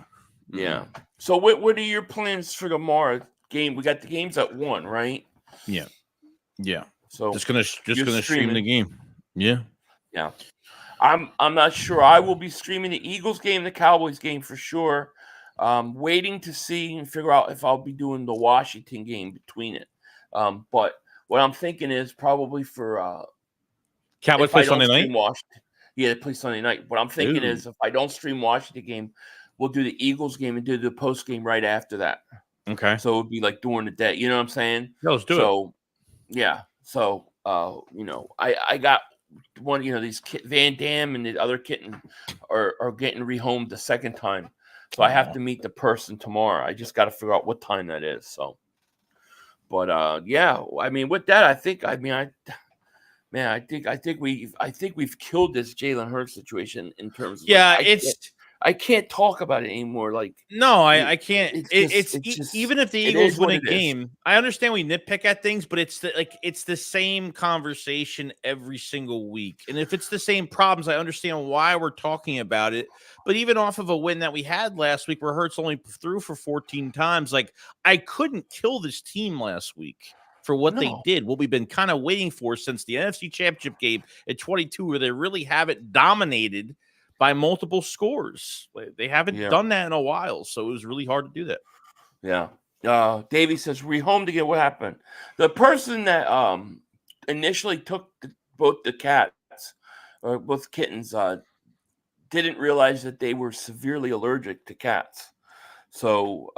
Yeah. So what are your plans for tomorrow? Game. We got the games at 1, right? Yeah. So just gonna stream the game. Yeah. I'm not sure. I will be streaming the Eagles game, the Cowboys game for sure. Waiting to see and figure out if I'll be doing the Washington game between it. But what I'm thinking is probably for Cowboys if play I don't Sunday stream night. Washington, yeah, they play Sunday night. What I'm thinking Ooh. is if I don't stream Washington game, we'll do the Eagles game and do the post game right after that. Okay. So it would be like during the day. You know what I'm saying? Yeah, let's do it. So yeah. So I got one. These Van Dam and the other kitten are getting rehomed the second time. So I have to meet the person tomorrow. I just got to figure out what time that is. So, but yeah, I mean, with that, I think we've killed this Jalen Hurts situation in terms of I can't talk about it anymore. Like, no, I can't. It's just Even if the it Eagles is win what a it is. game, I understand we nitpick at things, but it's the same conversation every single week. And if it's the same problems, I understand why we're talking about it. But even off of a win that we had last week, where Hurts only threw for 14 times, like I couldn't kill this team last week for what they did. What we've been kind of waiting for since the NFC Championship game at 22, where they really have it dominated by multiple scores. They haven't done that in a while, so it was really hard to do that. Yeah. Davey says, rehome to get what happened. The person that initially took both the cats, or both kittens, didn't realize that they were severely allergic to cats. So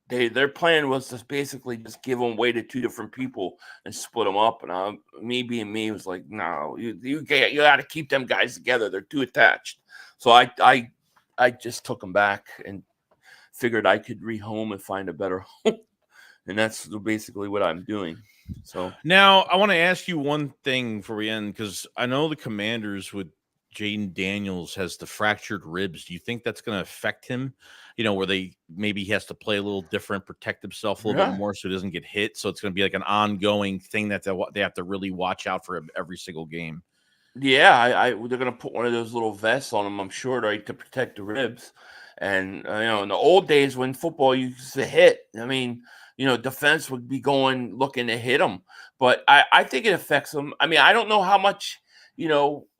their plan was to basically just give them away to two different people and split them up. And me being me was like, no, you got to keep them guys together. They're too attached. So I just took them back and figured I could rehome and find a better home. And that's basically what I'm doing. So now I want to ask you one thing before we end, because I know the Commanders with Jaden Daniels has the fractured ribs. Do you think that's going to affect him? Where maybe he has to play a little different, protect himself a little bit more so he doesn't get hit. So it's going to be like an ongoing thing that they have to really watch out for every single game. Yeah, they're going to put one of those little vests on him, I'm sure, right, to protect the ribs. And, in the old days when football used to hit, I mean, defense would be looking to hit him. But I think it affects him. I mean, I don't know how much,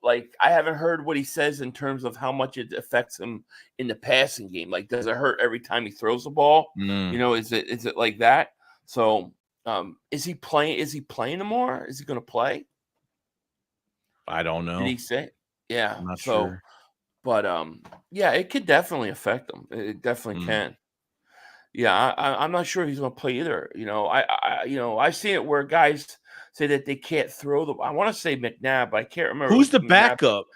like I haven't heard what he says in terms of how much it affects him in the passing game. Like, does it hurt every time he throws the ball? Is it like that? So is he playing? Is he playing more? Is he going to play? I don't know. Did he say? Yeah. I'm not sure. But yeah, it could definitely affect him. It definitely can. Yeah, I'm not sure he's going to play either. I've seen it where guys say that they can't throw the. I want to say McNabb, but I can't remember. Who's the backup?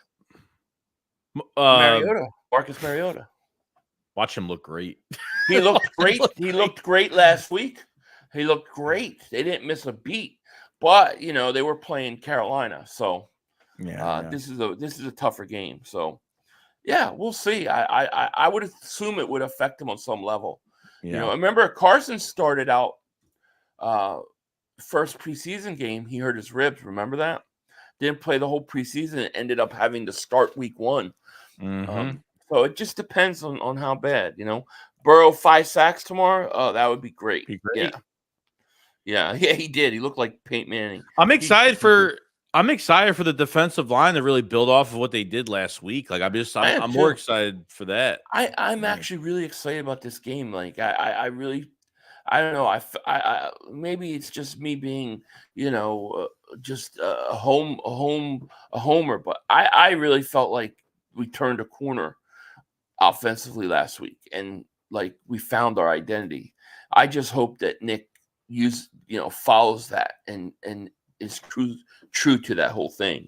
Mariota, Marcus Mariota. Watch him look great. He looked great. He looked great last week. He looked great. They didn't miss a beat, but they were playing Carolina, so this is a tougher game. So yeah, we'll see. I would assume it would affect him on some level. Yeah. I remember Carson started out first preseason game. He hurt his ribs. Remember that? Didn't play the whole preseason and ended up having to start week 1. So it just depends on how bad. Burrow 5 sacks tomorrow. Oh, that would be great. Yeah, he did. He looked like Peyton Manning. I'm excited for the defensive line to really build off of what they did last week. Like I'm more excited for that. I'm actually really excited about this game. Like I really, I don't know. I maybe it's just me being, just a homer. But I really felt like we turned a corner offensively last week, and like we found our identity. I just hope that Nick follows that and is true to that whole thing.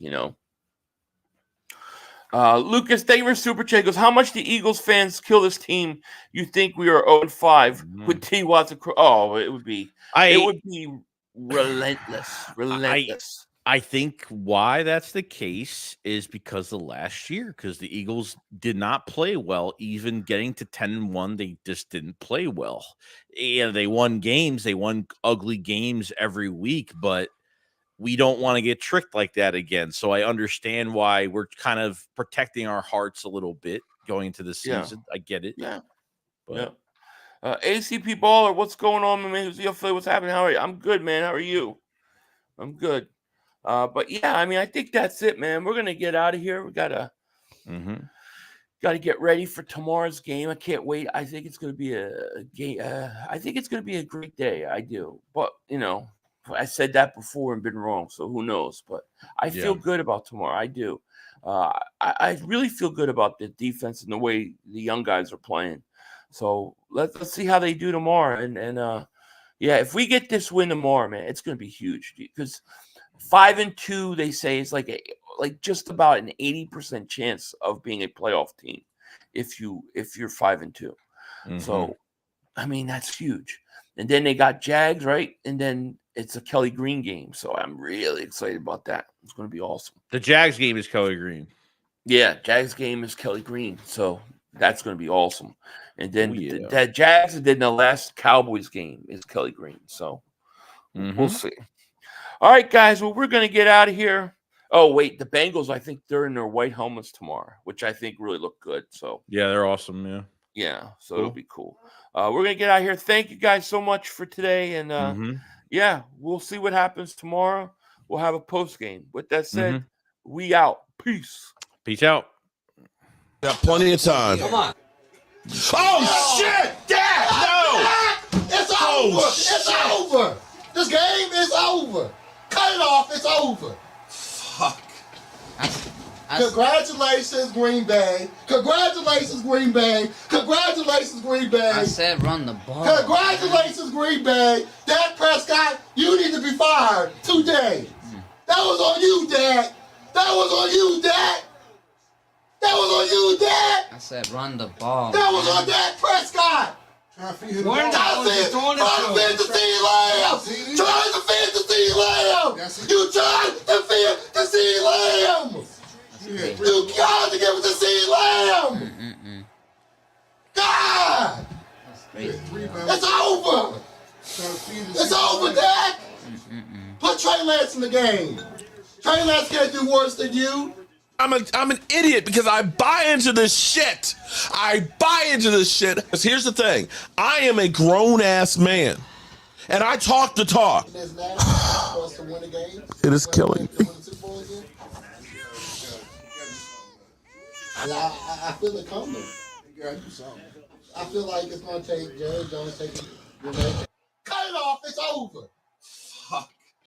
Lucas, thank you for super chat. Goes, how much do Eagles fans kill this team? You think we are 0-5 with T. Watson? Oh, it would be relentless. I think why that's the case is because of last year, because the Eagles did not play well. Even getting to 10-1, they just didn't play well. They won games, they won ugly games every week, but we don't want to get tricked like that again. So I understand why we're kind of protecting our hearts a little bit going into the season. I get it. Yeah. But. Yeah. ACP Baller, what's going on, man? What's happening? How are you? I'm good, man. How are you? I'm good. But yeah, I mean, I think that's it, man. We're gonna get out of here. We gotta got to get ready for tomorrow's game. I can't wait. I think it's going to be a game. I think it's going to be a great day. I do. But, I said that before and been wrong, so who knows? But I feel good about tomorrow. I do. I really feel good about the defense and the way the young guys are playing. So let's see how they do tomorrow. And if we get this win tomorrow, man, it's going to be huge because 5-2, they say, is like just about an 80% chance of being a playoff team if you're 5-2. Mm-hmm. So, I mean, that's huge. And then they got Jags, right? And then it's a Kelly Green game. So I'm really excited about that. It's going to be awesome. The Jags game is Kelly Green. Yeah, Jags game is Kelly Green. So that's going to be awesome. And then that Jags, and then the last Cowboys game is Kelly Green. So we'll see. All right, guys. Well, we're going to get out of here. Oh, wait. The Bengals, I think they're in their white helmets tomorrow, which I think really look good. So yeah, they're awesome. Yeah. Yeah, so it'll be cool. We're going to get out of here. Thank you guys so much for today. And, we'll see what happens tomorrow. We'll have a post game. With that said, we out. Peace. Peace out. Got plenty of time. Come on. Oh, shit! Dad! No! It's over! It's over! This game is over! Cut it off! It's over! Fuck. Congratulations, Green Bay. Congratulations, Green Bay. Congratulations, Green Bay. I said run the ball. Congratulations, Green Bay. Dak Prescott, you need to be fired today. That was on you, Dak. That was on you, Dak. That was on you, Dak. I said run the ball. That was on Dak Prescott. Trying to feed the lamb. Trying to feed the lamb. Trying to feed the lamb. You tried to feed the lamb. You got to give it to C. Lamb. God. It's over. It's over, Dak. Put Trey Lance in the game. Trey Lance can't do worse than you. I'm an idiot because I buy into this shit. I buy into this shit. Because here's the thing. I am a grown-ass man. And I talk the talk. It is killing me. I feel it coming. I feel like it's going to take Jerry Jones taking. Cut it off. It's over.